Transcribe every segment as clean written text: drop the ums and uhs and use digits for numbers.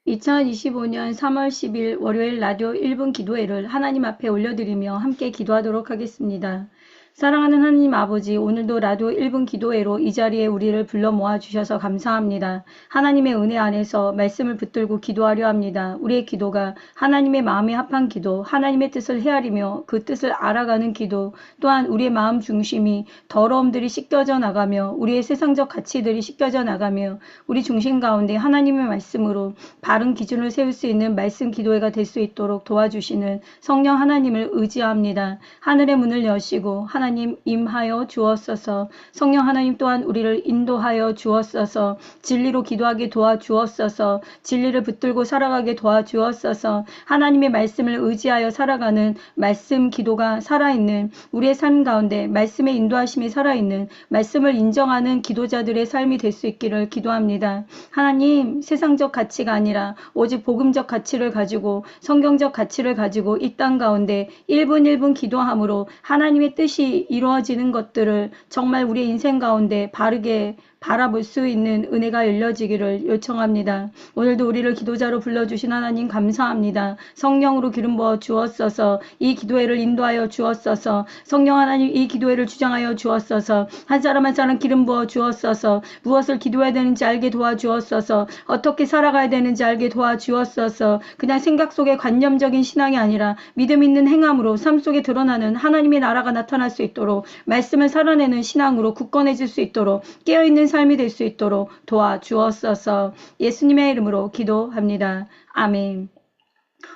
2025년 3월 10일 월요일 라디오 1분 기도회를 하나님 앞에 올려드리며 함께 기도하도록 하겠습니다. 사랑하는 하나님 아버지, 오늘도 라디오 1분 기도회로 이 자리에 우리를 불러 모아주셔서 감사합니다. 하나님의 은혜 안에서 말씀을 붙들고 기도하려 합니다. 우리의 기도가 하나님의 마음에 합한 기도, 하나님의 뜻을 헤아리며 그 뜻을 알아가는 기도, 또한 우리의 마음 중심이 더러움들이 씻겨져 나가며 우리의 세상적 가치들이 씻겨져 나가며 우리 중심 가운데 하나님의 말씀으로 바른 기준을 세울 수 있는 말씀 기도회가 될 수 있도록 도와주시는 성령 하나님을 의지합니다. 하늘의 문을 여시고 하나님 임하여 주옵소서. 성령 하나님 또한 우리를 인도하여 주옵소서. 진리로 기도하게 도와주옵소서. 진리를 붙들고 살아가게 도와주옵소서. 하나님의 말씀을 의지하여 살아가는 말씀 기도가 살아있는 우리의 삶 가운데 말씀의 인도하심이 살아있는 말씀을 인정하는 기도자들의 삶이 될 수 있기를 기도합니다. 하나님, 세상적 가치가 아니라 오직 복음적 가치를 가지고 성경적 가치를 가지고 이 땅 가운데 1분 1분 기도함으로 하나님의 뜻이 이루어지는 것들을 정말 우리의 인생 가운데 바르게 바라볼 수 있는 은혜가 열려지기를 요청합니다. 오늘도 우리를 기도자로 불러주신 하나님 감사합니다. 성령으로 기름 부어 주옵소서. 이 기도회를 인도하여 주옵소서. 성령 하나님 이 기도회를 주장하여 주옵소서. 한 사람 한 사람 기름 부어 주옵소서. 무엇을 기도해야 되는지 알게 도와주옵소서. 어떻게 살아가야 되는지 알게 도와주옵소서. 그냥 생각 속의 관념적인 신앙이 아니라 믿음 있는 행함으로 삶 속에 드러나는 하나님의 나라가 나타날 수 있도록 말씀을 살아내는 신앙으로 굳건해질 수 있도록 깨어있는 삶이 될 수 있도록 도와주옵소서. 예수님의 이름으로 기도합니다. 아멘.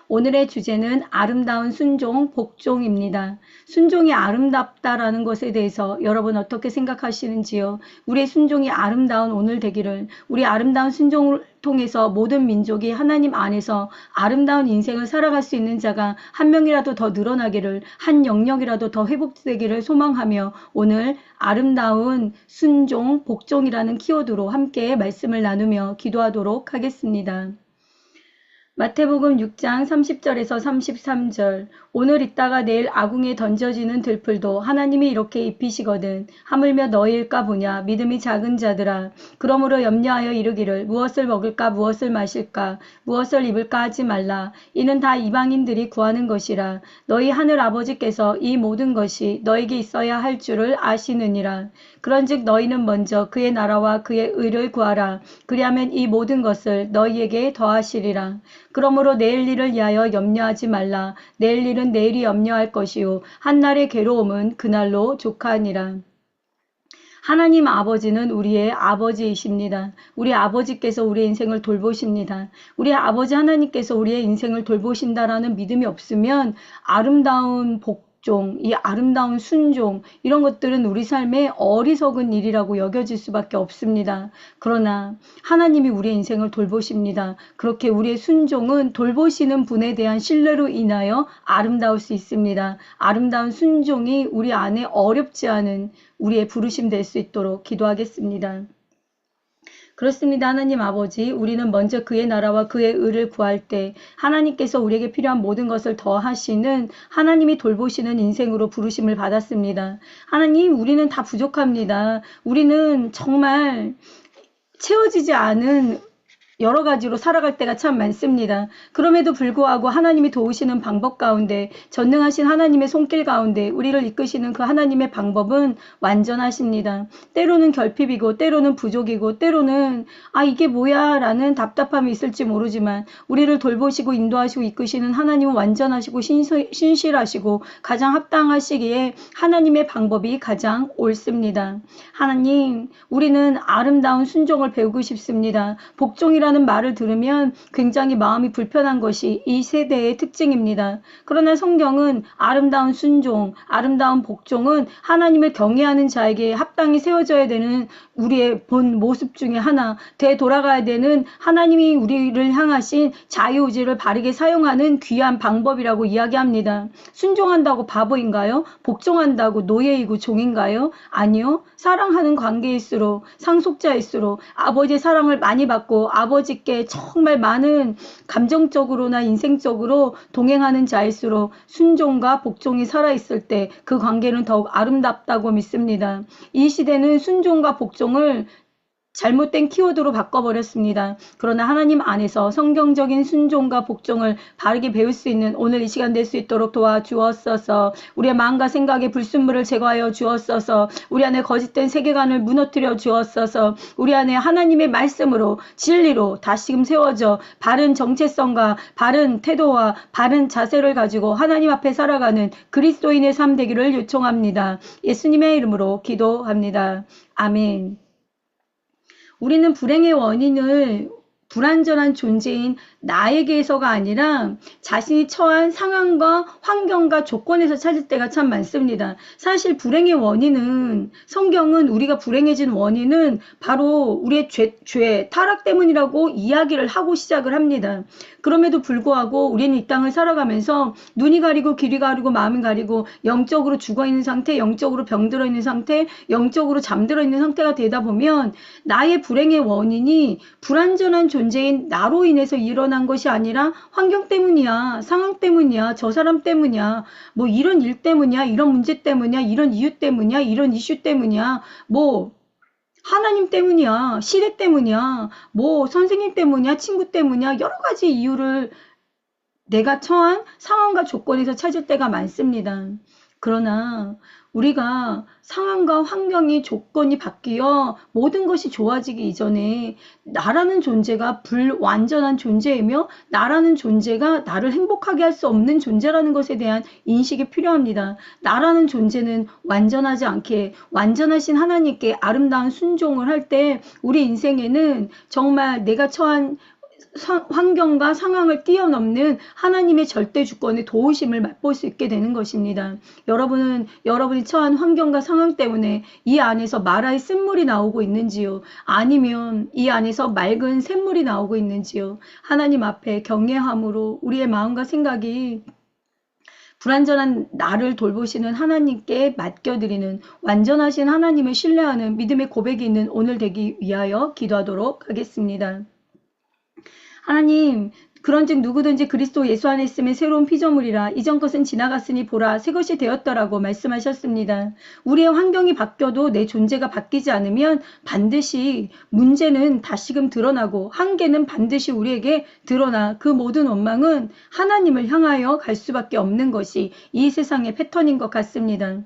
오늘의 주제는 아름다운 순종, 복종입니다. 순종이 아름답다라는 것에 대해서 여러분 어떻게 생각하시는지요? 우리의 순종이 아름다운 오늘 되기를, 우리 아름다운 순종을 통해서 모든 민족이 하나님 안에서 아름다운 인생을 살아갈 수 있는 자가 한 명이라도 더 늘어나기를, 한 영역이라도 더 회복되기를 소망하며 오늘 아름다운 순종, 복종이라는 키워드로 함께 말씀을 나누며 기도하도록 하겠습니다. 마태복음 6장 30절에서 33절. 오늘 있다가 내일 아궁이에 던져지는 들풀도 하나님이 이렇게 입히시거든. 하물며 너희일까 보냐. 믿음이 작은 자들아. 그러므로 염려하여 이르기를 무엇을 먹을까 무엇을 마실까 무엇을 입을까 하지 말라. 이는 다 이방인들이 구하는 것이라. 너희 하늘 아버지께서 이 모든 것이 너에게 있어야 할 줄을 아시느니라. 그런즉 너희는 먼저 그의 나라와 그의 의를 구하라. 그리하면 이 모든 것을 너희에게 더하시리라. 그러므로 내일 일을 위하여 염려하지 말라. 내일 일은 내일이 염려할 것이요 한날의 괴로움은 그날로 족하니라. 하나님 아버지는 우리의 아버지이십니다. 우리 아버지께서 우리의 인생을 돌보십니다. 우리 아버지 하나님께서 우리의 인생을 돌보신다라는 믿음이 없으면 아름다운 이 아름다운 순종, 이런 것들은 우리 삶의 어리석은 일이라고 여겨질 수밖에 없습니다. 그러나 하나님이 우리의 인생을 돌보십니다. 그렇게 우리의 순종은 돌보시는 분에 대한 신뢰로 인하여 아름다울 수 있습니다. 아름다운 순종이 우리 안에 어렵지 않은 우리의 부르심 될 수 있도록 기도하겠습니다. 그렇습니다. 하나님 아버지, 우리는 먼저 그의 나라와 그의 의를 구할 때 하나님께서 우리에게 필요한 모든 것을 더하시는 하나님이 돌보시는 인생으로 부르심을 받았습니다. 하나님, 우리는 다 부족합니다. 우리는 정말 채워지지 않은 여러 가지로 살아갈 때가 참 많습니다. 그럼에도 불구하고 하나님이 도우시는 방법 가운데, 전능하신 하나님의 손길 가운데 우리를 이끄시는 그 하나님의 방법은 완전하십니다. 때로는 결핍이고 때로는 부족이고 때로는 이게 뭐야 라는 답답함이 있을지 모르지만 우리를 돌보시고 인도하시고 이끄시는 하나님은 완전하시고 신실하시고 가장 합당하시기에 하나님의 방법이 가장 옳습니다. 하나님, 우리는 아름다운 순종을 배우고 싶습니다. 복종이라는 말을 들으면 굉장히 마음이 불편한 것이 이 세대의 특징입니다. 그러나 성경은 아름다운 순종, 아름다운 복종은 하나님을 경외하는 자에게 합당히 세워져야 되는 우리의 본 모습 중에 하나, 되돌아가야 되는 하나님이 우리를 향하신 자유의지를 바르게 사용하는 귀한 방법이라고 이야기합니다. 순종한다고 바보인가요? 복종한다고 노예이고 종인가요? 아니요. 사랑하는 관계일수록, 상속자일수록, 아버지의 사랑을 많이 받고 아버지께 정말 많은 감정적으로나 인생적으로 동행하는 자일수록 순종과 복종이 살아있을 때 그 관계는 더욱 아름답다고 믿습니다. 이 시대는 순종과 복종을 잘못된 키워드로 바꿔버렸습니다. 그러나 하나님 안에서 성경적인 순종과 복종을 바르게 배울 수 있는 오늘 이 시간 될 수 있도록 도와주었어서 우리의 마음과 생각의 불순물을 제거하여 주었어서 우리 안에 거짓된 세계관을 무너뜨려 주었어서 우리 안에 하나님의 말씀으로 진리로 다시금 세워져 바른 정체성과 바른 태도와 바른 자세를 가지고 하나님 앞에 살아가는 그리스도인의 삶 되기를 요청합니다. 예수님의 이름으로 기도합니다. 아멘. 우리는 불행의 원인을 불완전한 존재인 나에게서가 아니라 자신이 처한 상황과 환경과 조건에서 찾을 때가 참 많습니다. 사실 불행의 원인은 성경은 우리가 불행해진 원인은 바로 우리의 죄, 타락 때문이라고 이야기를 하고 시작을 합니다. 그럼에도 불구하고 우리는 이 땅을 살아가면서 눈이 가리고 귀이 가리고 마음이 가리고 영적으로 죽어있는 상태, 영적으로 병들어 있는 상태, 영적으로 잠들어 있는 상태가 되다 보면 나의 불행의 원인이 불완전한 존재인 나로 인해서 일어난 것이 아니라 환경 때문이야, 상황 때문이야, 저 사람 때문이야, 뭐 이런 일 때문이야, 이런 문제 때문이야, 이런 이유 때문이야, 이런 이슈 때문이야, 뭐 하나님 때문이야, 시대 때문이야, 뭐 선생님 때문이야, 친구 때문이야, 여러 가지 이유를 내가 처한 상황과 조건에서 찾을 때가 많습니다. 그러나 우리가 상황과 환경이 조건이 바뀌어 모든 것이 좋아지기 이전에 나라는 존재가 불완전한 존재이며 나라는 존재가 나를 행복하게 할 수 없는 존재라는 것에 대한 인식이 필요합니다. 나라는 존재는 완전하지 않게 완전하신 하나님께 아름다운 순종을 할 때 우리 인생에는 정말 내가 처한 환경과 상황을 뛰어넘는 하나님의 절대 주권의 도우심을 맛볼 수 있게 되는 것입니다. 여러분이 처한 환경과 상황 때문에 이 안에서 마라의 쓴물이 나오고 있는지요? 아니면 이 안에서 맑은 샘물이 나오고 있는지요? 하나님 앞에 경외함으로 우리의 마음과 생각이 불완전한 나를 돌보시는 하나님께 맡겨드리는 완전하신 하나님을 신뢰하는 믿음의 고백이 있는 오늘 되기 위하여 기도하도록 하겠습니다. 하나님, 그런즉 누구든지 그리스도 예수 안에 있으면 새로운 피조물이라 이전 것은 지나갔으니 보라 새 것이 되었더라고 말씀하셨습니다. 우리의 환경이 바뀌어도 내 존재가 바뀌지 않으면 반드시 문제는 다시금 드러나고 한계는 반드시 우리에게 드러나 그 모든 원망은 하나님을 향하여 갈 수밖에 없는 것이 이 세상의 패턴인 것 같습니다.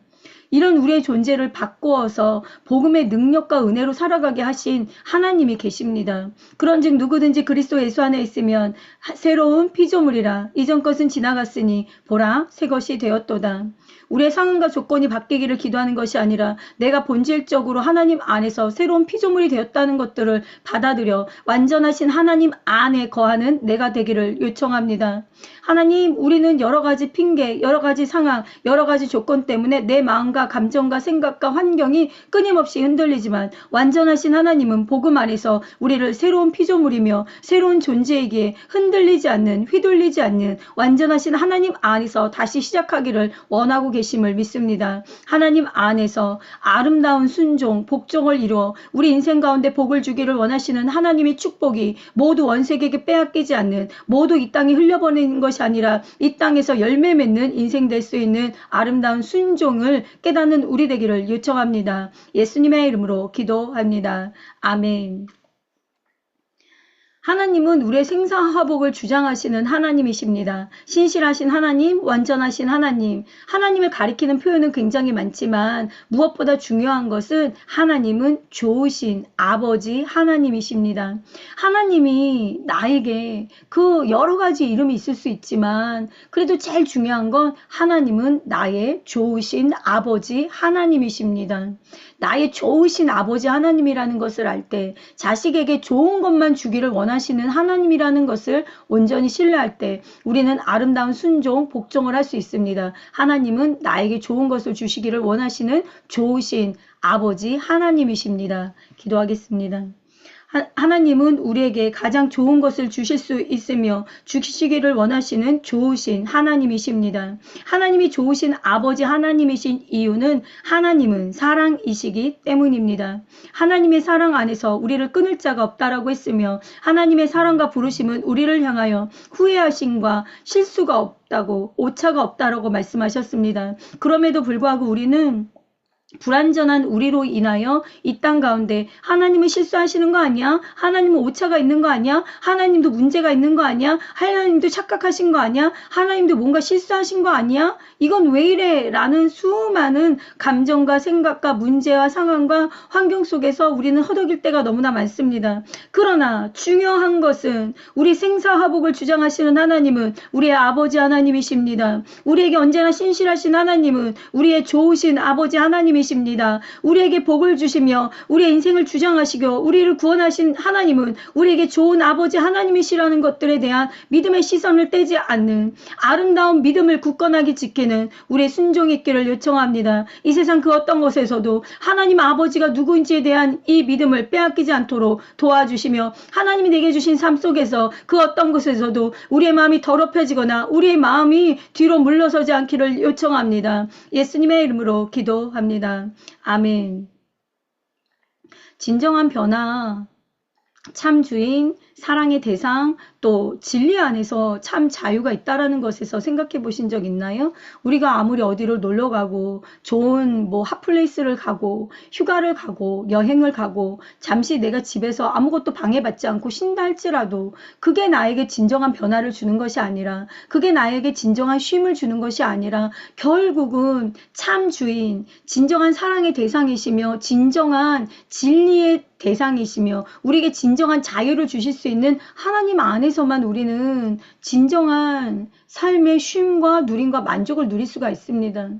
이런 우리의 존재를 바꾸어서 복음의 능력과 은혜로 살아가게 하신 하나님이 계십니다. 그런즉 누구든지 그리스도 예수 안에 있으면 새로운 피조물이라 이전 것은 지나갔으니 보라 새 것이 되었도다. 우리의 상황과 조건이 바뀌기를 기도하는 것이 아니라 내가 본질적으로 하나님 안에서 새로운 피조물이 되었다는 것들을 받아들여 완전하신 하나님 안에 거하는 내가 되기를 요청합니다. 하나님, 우리는 여러 가지 핑계, 여러 가지 상황, 여러 가지 조건 때문에 내 마음과 감정과 생각과 환경이 끊임없이 흔들리지만 완전하신 하나님은 복음 안에서 우리를 새로운 피조물이며 새로운 존재이기에 흔들리지 않는, 휘둘리지 않는 완전하신 하나님 안에서 다시 시작하기를 원하고 계심을 믿습니다. 하나님 안에서 아름다운 순종, 복종을 이루어 우리 인생 가운데 복을 주기를 원하시는 하나님의 축복이 모두 원색에게 빼앗기지 않는 모두 이 땅에 흘려보내는 것이 아니라 이 땅에서 열매 맺는 인생 될 수 있는 아름다운 순종을 깨닫는 우리 되기를 요청합니다. 예수님의 이름으로 기도합니다. 아멘. 하나님은 우리의 생사화복을 주장하시는 하나님이십니다. 신실하신 하나님, 완전하신 하나님, 하나님을 가리키는 표현은 굉장히 많지만 무엇보다 중요한 것은 하나님은 좋으신 아버지 하나님이십니다. 하나님이 나에게 그 여러 가지 이름이 있을 수 있지만 그래도 제일 중요한 건 하나님은 나의 좋으신 아버지 하나님이십니다. 나의 좋으신 아버지 하나님이라는 것을 알 때 자식에게 좋은 것만 주기를 원하시는 하나님이라는 것을 온전히 신뢰할 때 우리는 아름다운 순종, 복종을 할 수 있습니다. 하나님은 나에게 좋은 것을 주시기를 원하시는 좋으신 아버지 하나님이십니다. 기도하겠습니다. 하나님은 우리에게 가장 좋은 것을 주실 수 있으며 주시기를 원하시는 좋으신 하나님이십니다. 하나님이 좋으신 아버지 하나님이신 이유는 하나님은 사랑이시기 때문입니다. 하나님의 사랑 안에서 우리를 끊을 자가 없다라고 했으며 하나님의 사랑과 부르심은 우리를 향하여 후회하심과 실수가 없다고 오차가 없다라고 말씀하셨습니다. 그럼에도 불구하고 우리는 불완전한 우리로 인하여 이 땅 가운데 하나님은 실수하시는 거 아니야? 하나님은 오차가 있는 거 아니야? 하나님도 문제가 있는 거 아니야? 하나님도 착각하신 거 아니야? 하나님도 뭔가 실수하신 거 아니야? 이건 왜 이래? 라는 수많은 감정과 생각과 문제와 상황과 환경 속에서 우리는 허덕일 때가 너무나 많습니다. 그러나 중요한 것은 우리 생사화복을 주장하시는 하나님은 우리의 아버지 하나님이십니다. 우리에게 언제나 신실하신 하나님은 우리의 좋으신 아버지 하나님이십니다. 우리에게 복을 주시며 우리의 인생을 주장하시고 우리를 구원하신 하나님은 우리에게 좋은 아버지 하나님이시라는 것들에 대한 믿음의 시선을 떼지 않는 아름다운 믿음을 굳건하게 지키는 우리의 순종이 있기를 요청합니다. 이 세상 그 어떤 것에서도 하나님 아버지가 누구인지에 대한 이 믿음을 빼앗기지 않도록 도와주시며 하나님이 내게 주신 삶 속에서 그 어떤 것에서도 우리의 마음이 더럽혀지거나 우리의 마음이 뒤로 물러서지 않기를 요청합니다. 예수님의 이름으로 기도합니다. 아멘. 진정한 변화, 참 주인, 사랑의 대상, 또 진리 안에서 참 자유가 있다라는 것에서 생각해 보신 적 있나요? 우리가 아무리 어디를 놀러 가고 좋은 핫플레이스를 가고 휴가를 가고 여행을 가고 잠시 내가 집에서 아무것도 방해받지 않고 쉰다 할지라도 그게 나에게 진정한 변화를 주는 것이 아니라 그게 나에게 진정한 쉼을 주는 것이 아니라 결국은 참 주인, 진정한 사랑의 대상이시며 진정한 진리의 대상이시며 우리에게 진정한 자유를 주실 수 있는 하나님 안에서만 우리는 진정한 삶의 쉼과 누림과 만족을 누릴 수가 있습니다.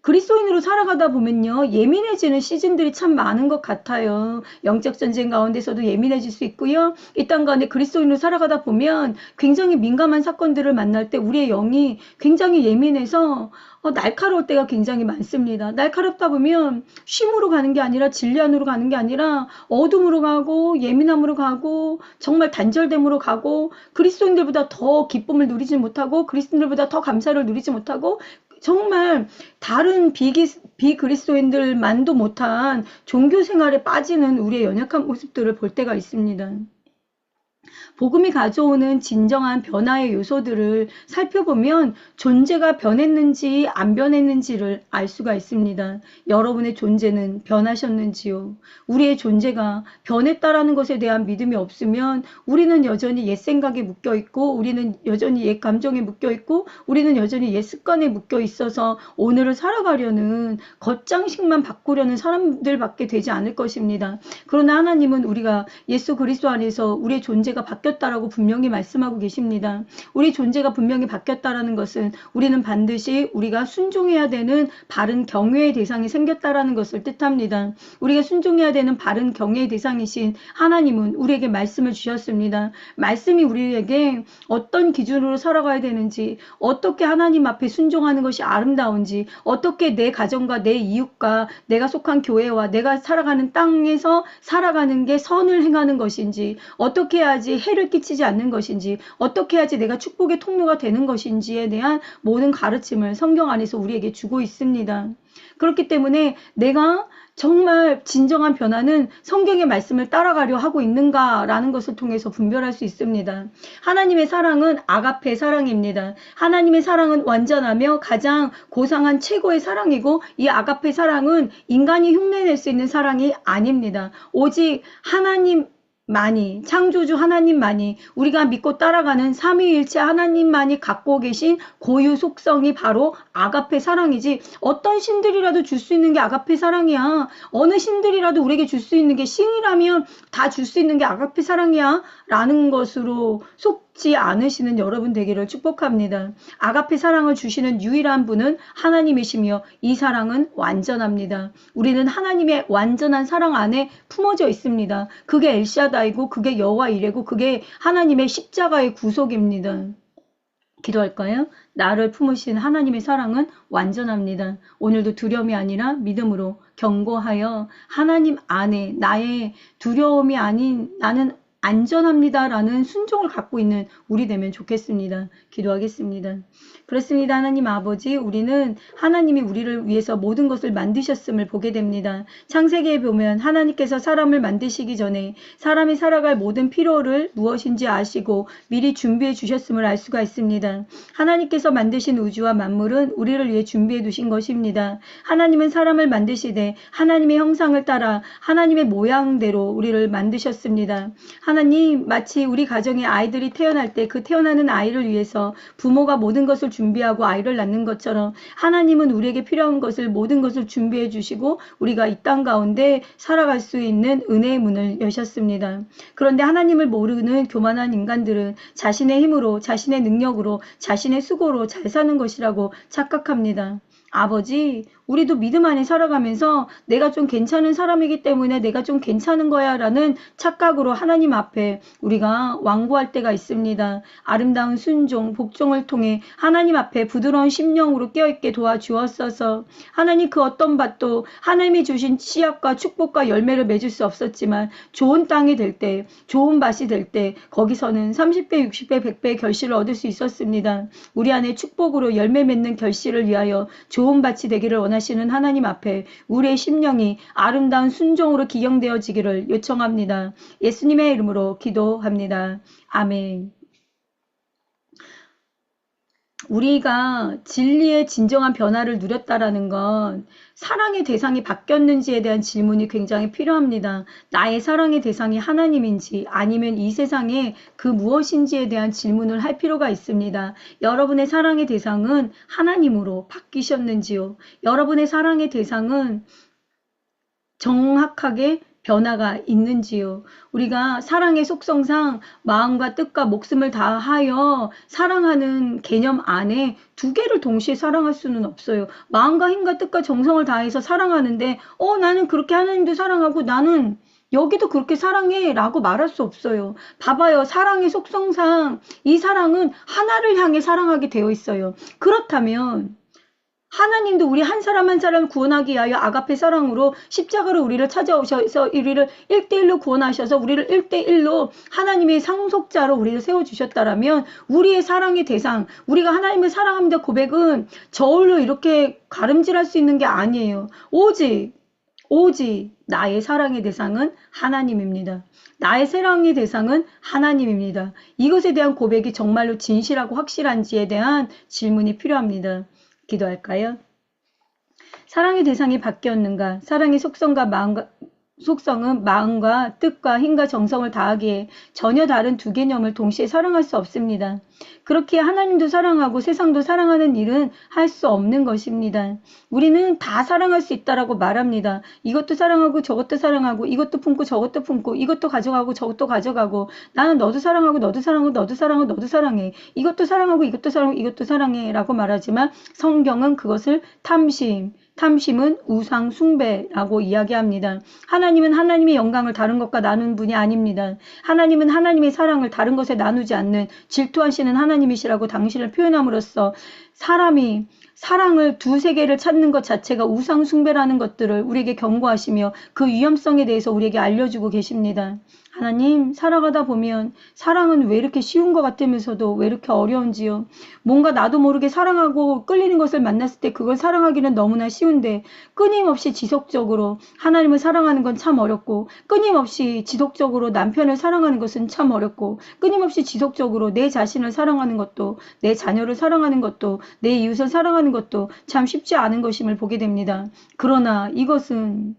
그리스도인으로 살아가다 보면요, 예민해지는 시즌들이 참 많은 것 같아요. 영적 전쟁 가운데서도 예민해질 수 있고요. 이 땅 가운데 그리스도인으로 살아가다 보면 굉장히 민감한 사건들을 만날 때 우리의 영이 굉장히 예민해서 날카로울 때가 굉장히 많습니다. 날카롭다 보면 쉼으로 가는 게 아니라 진리 안으로 가는 게 아니라 어둠으로 가고 예민함으로 가고 정말 단절됨으로 가고 그리스도인들보다 더 기쁨을 누리지 못하고 그리스도인들보다 더 감사를 누리지 못하고 정말 다른 비그리스도인들만도 못한 종교 생활에 빠지는 우리의 연약한 모습들을 볼 때가 있습니다. 복음이 가져오는 진정한 변화의 요소들을 살펴보면 존재가 변했는지 안 변했는지를 알 수가 있습니다. 여러분의 존재는 변하셨는지요? 우리의 존재가 변했다라는 것에 대한 믿음이 없으면 우리는 여전히 옛 생각에 묶여 있고 우리는 여전히 옛 감정에 묶여 있고 우리는 여전히 옛 습관에 묶여 있어서 오늘을 살아가려는 겉장식만 바꾸려는 사람들밖에 되지 않을 것입니다. 그러나 하나님은 우리가 예수 그리스도 안에서 우리의 존재가 바뀌었다라고 분명히 말씀하고 계십니다. 우리 존재가 분명히 바뀌었다라는 것은 우리는 반드시 우리가 순종해야 되는 바른 경외의 대상이 생겼다라는 것을 뜻합니다. 우리가 순종해야 되는 바른 경외의 대상이신 하나님은 우리에게 말씀을 주셨습니다. 말씀이 우리에게 어떤 기준으로 살아가야 되는지, 어떻게 하나님 앞에 순종하는 것이 아름다운지, 어떻게 내 가정과 내 이웃과 내가 속한 교회와 내가 살아가는 땅에서 살아가는 게 선을 행하는 것인지, 어떻게 해야지 해를 끼치지 않는 것인지, 어떻게 해야지 내가 축복의 통로가 되는 것인지에 대한 모든 가르침을 성경 안에서 우리에게 주고 있습니다. 그렇기 때문에 내가 정말 진정한 변화는 성경의 말씀을 따라가려 하고 있는가라는 것을 통해서 분별할 수 있습니다. 하나님의 사랑은 아가페 사랑입니다. 하나님의 사랑은 완전하며 가장 고상한 최고의 사랑이고 이 아가페 사랑은 인간이 흉내낼 수 있는 사랑이 아닙니다. 오직 하나님만이, 창조주 하나님만이, 우리가 믿고 따라가는 삼위일체 하나님만이 갖고 계신 고유 속성이 바로 아가페 사랑이지, 어떤 신들이라도 줄 수 있는 게 아가페 사랑이야. 어느 신들이라도 우리에게 줄 수 있는 게, 신이라면 다 줄 수 있는 게 아가페 사랑이야 라는 것으로 속지 않으시는 여러분 되기를 축복합니다. 아가페 사랑을 주시는 유일한 분은 하나님이시며 이 사랑은 완전합니다. 우리는 하나님의 완전한 사랑 안에 품어져 있습니다. 그게 엘샤다이고 그게 여호와 이레고 그게 하나님의 십자가의 구속입니다. 기도할까요? 나를 품으신 하나님의 사랑은 완전합니다. 오늘도 두려움이 아니라 믿음으로 견고하여 하나님 안에 나의 두려움이 아닌 나는 안전합니다라는 순종을 갖고 있는 우리 되면 좋겠습니다. 기도하겠습니다. 그렇습니다. 하나님 아버지, 우리는 하나님이 우리를 위해서 모든 것을 만드셨음을 보게 됩니다. 창세기에 보면 하나님께서 사람을 만드시기 전에 사람이 살아갈 모든 필요를 무엇인지 아시고 미리 준비해 주셨음을 알 수가 있습니다. 하나님께서 만드신 우주와 만물은 우리를 위해 준비해 두신 것입니다. 하나님은 사람을 만드시되 하나님의 형상을 따라 하나님의 모양대로 우리를 만드셨습니다. 하나님, 마치 우리 가정에 아이들이 태어날 때 그 태어나는 아이를 위해서 부모가 모든 것을 준비하고 아이를 낳는 것처럼 하나님은 우리에게 필요한 것을 모든 것을 준비해 주시고 우리가 이 땅 가운데 살아갈 수 있는 은혜의 문을 여셨습니다. 그런데 하나님을 모르는 교만한 인간들은 자신의 힘으로, 자신의 능력으로, 자신의 수고로 잘 사는 것이라고 착각합니다. 아버지, 우리도 믿음 안에 살아가면서 내가 좀 괜찮은 사람이기 때문에 내가 좀 괜찮은 거야 라는 착각으로 하나님 앞에 우리가 완고할 때가 있습니다. 아름다운 순종, 복종을 통해 하나님 앞에 부드러운 심령으로 깨어있게 도와주었어서 하나님 그 어떤 밭도 하나님이 주신 씨앗과 축복과 열매를 맺을 수 없었지만 좋은 땅이 될 때, 좋은 밭이 될 때 거기서는 30배, 60배, 100배의 결실을 얻을 수 있었습니다. 우리 안에 축복으로 열매 맺는 결실을 위하여 좋은 밭이 되기를 원하시는 하나님 앞에 우리의 심령이 아름다운 순종으로 기경되어지기를 요청합니다. 예수님의 이름으로 기도합니다. 아멘. 우리가 진리의 진정한 변화를 누렸다라는 건 사랑의 대상이 바뀌었는지에 대한 질문이 굉장히 필요합니다. 나의 사랑의 대상이 하나님인지 아니면 이 세상에 그 무엇인지에 대한 질문을 할 필요가 있습니다. 여러분의 사랑의 대상은 하나님으로 바뀌셨는지요? 여러분의 사랑의 대상은 정확하게 변화가 있는지요? 우리가 사랑의 속성상 마음과 뜻과 목숨을 다하여 사랑하는 개념 안에 두 개를 동시에 사랑할 수는 없어요. 마음과 힘과 뜻과 정성을 다해서 사랑하는데 나는 그렇게 하나님도 사랑하고 나는 여기도 그렇게 사랑해 라고 말할 수 없어요. 봐봐요. 사랑의 속성상 이 사랑은 하나를 향해 사랑하게 되어 있어요. 그렇다면 하나님도 우리 한 사람 한 사람 구원하기 위하여 아가페 사랑으로 십자가로 우리를 찾아오셔서 우리를 1대1로 구원하셔서 우리를 1대1로 하나님의 상속자로 우리를 세워주셨다라면 우리의 사랑의 대상, 우리가 하나님을 사랑합니다 고백은 저울로 이렇게 가름질할 수 있는 게 아니에요. 오직 나의 사랑의 대상은 하나님입니다. 나의 사랑의 대상은 하나님입니다. 이것에 대한 고백이 정말로 진실하고 확실한지에 대한 질문이 필요합니다. 기도할까요? 사랑의 대상이 바뀌었는가? 사랑의 속성은 마음과 뜻과 힘과 정성을 다하기에 전혀 다른 두 개념을 동시에 사랑할 수 없습니다. 그렇게 하나님도 사랑하고 세상도 사랑하는 일은 할 수 없는 것입니다. 우리는 다 사랑할 수 있다라고 말합니다. 이것도 사랑하고 저것도 사랑하고 이것도 품고 저것도 품고 이것도 가져가고 저것도 가져가고 나는 너도 사랑하고 너도 사랑하고 너도 사랑하고 너도 사랑해. 이것도 사랑하고 이것도 사랑하고 이것도 사랑해 라고 말하지만 성경은 그것을 탐심은 우상 숭배라고 이야기합니다. 하나님은 하나님의 영광을 다른 것과 나눈 분이 아닙니다. 하나님은 하나님의 사랑을 다른 것에 나누지 않는 질투하시는 하나님이시라고 당신을 표현함으로써 사람이 사랑을 두세 개를 찾는 것 자체가 우상 숭배라는 것들을 우리에게 경고하시며 그 위험성에 대해서 우리에게 알려주고 계십니다. 하나님, 살아가다 보면 사랑은 왜 이렇게 쉬운 것 같으면서도 왜 이렇게 어려운지요. 뭔가 나도 모르게 사랑하고 끌리는 것을 만났을 때 그걸 사랑하기는 너무나 쉬운데 끊임없이 지속적으로 하나님을 사랑하는 건 참 어렵고 끊임없이 지속적으로 남편을 사랑하는 것은 참 어렵고 끊임없이 지속적으로 내 자신을 사랑하는 것도 내 자녀를 사랑하는 것도 내 이웃을 사랑하는 것도 참 쉽지 않은 것임을 보게 됩니다. 그러나 이것은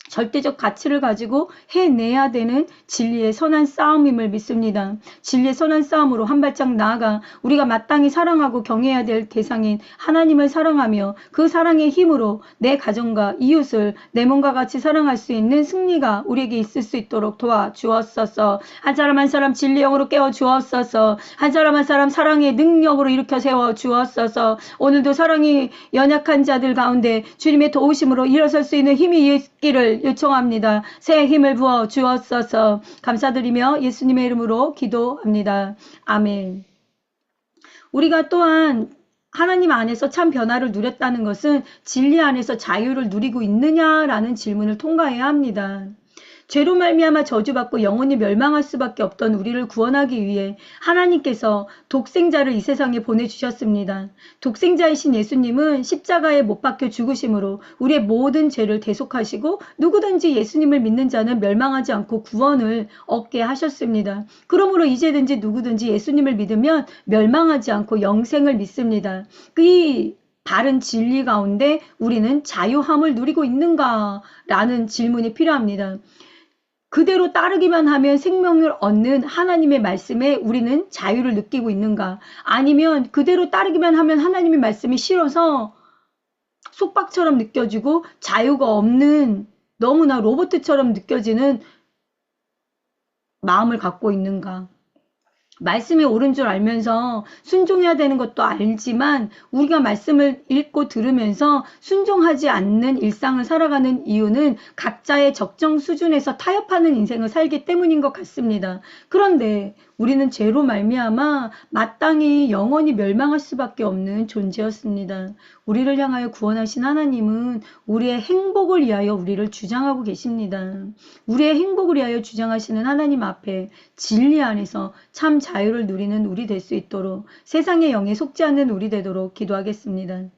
절대적 가치를 가지고 해내야 되는 진리의 선한 싸움임을 믿습니다. 진리의 선한 싸움으로 한 발짝 나아가 우리가 마땅히 사랑하고 경외해야 될 대상인 하나님을 사랑하며 그 사랑의 힘으로 내 가정과 이웃을 내 몸과 같이 사랑할 수 있는 승리가 우리에게 있을 수 있도록 도와주었소서. 한 사람 한 사람 진리 영으로 깨워주었소서. 한 사람 한 사람 사랑의 능력으로 일으켜 세워주었소서. 오늘도 사랑이 연약한 자들 가운데 주님의 도우심으로 일어설 수 있는 힘이 있기를 요청합니다. 새 힘을 부어 주옵소서. 감사드리며 예수님의 이름으로 기도합니다. 아멘. 우리가 또한 하나님 안에서 참 변화를 누렸다는 것은 진리 안에서 자유를 누리고 있느냐라는 질문을 통과해야 합니다. 죄로 말미암아 저주받고 영원히 멸망할 수밖에 없던 우리를 구원하기 위해 하나님께서 독생자를 이 세상에 보내주셨습니다. 독생자이신 예수님은 십자가에 못 박혀 죽으심으로 우리의 모든 죄를 대속하시고 누구든지 예수님을 믿는 자는 멸망하지 않고 구원을 얻게 하셨습니다. 그러므로 이제든지 누구든지 예수님을 믿으면 멸망하지 않고 영생을 믿습니다. 이 바른 진리 가운데 우리는 자유함을 누리고 있는가? 라는 질문이 필요합니다. 그대로 따르기만 하면 생명을 얻는 하나님의 말씀에 우리는 자유를 느끼고 있는가? 아니면 그대로 따르기만 하면 하나님의 말씀이 싫어서 속박처럼 느껴지고 자유가 없는 너무나 로봇처럼 느껴지는 마음을 갖고 있는가? 말씀이 옳은 줄 알면서 순종해야 되는 것도 알지만 우리가 말씀을 읽고 들으면서 순종하지 않는 일상을 살아가는 이유는 각자의 적정 수준에서 타협하는 인생을 살기 때문인 것 같습니다. 그런데 우리는 죄로 말미암아 마땅히 영원히 멸망할 수밖에 없는 존재였습니다. 우리를 향하여 구원하신 하나님은 우리의 행복을 위하여 우리를 주장하고 계십니다. 우리의 행복을 위하여 주장하시는 하나님 앞에 진리 안에서 참 자유를 누리는 우리 될 수 있도록 세상의 영에 속지 않는 우리 되도록 기도하겠습니다.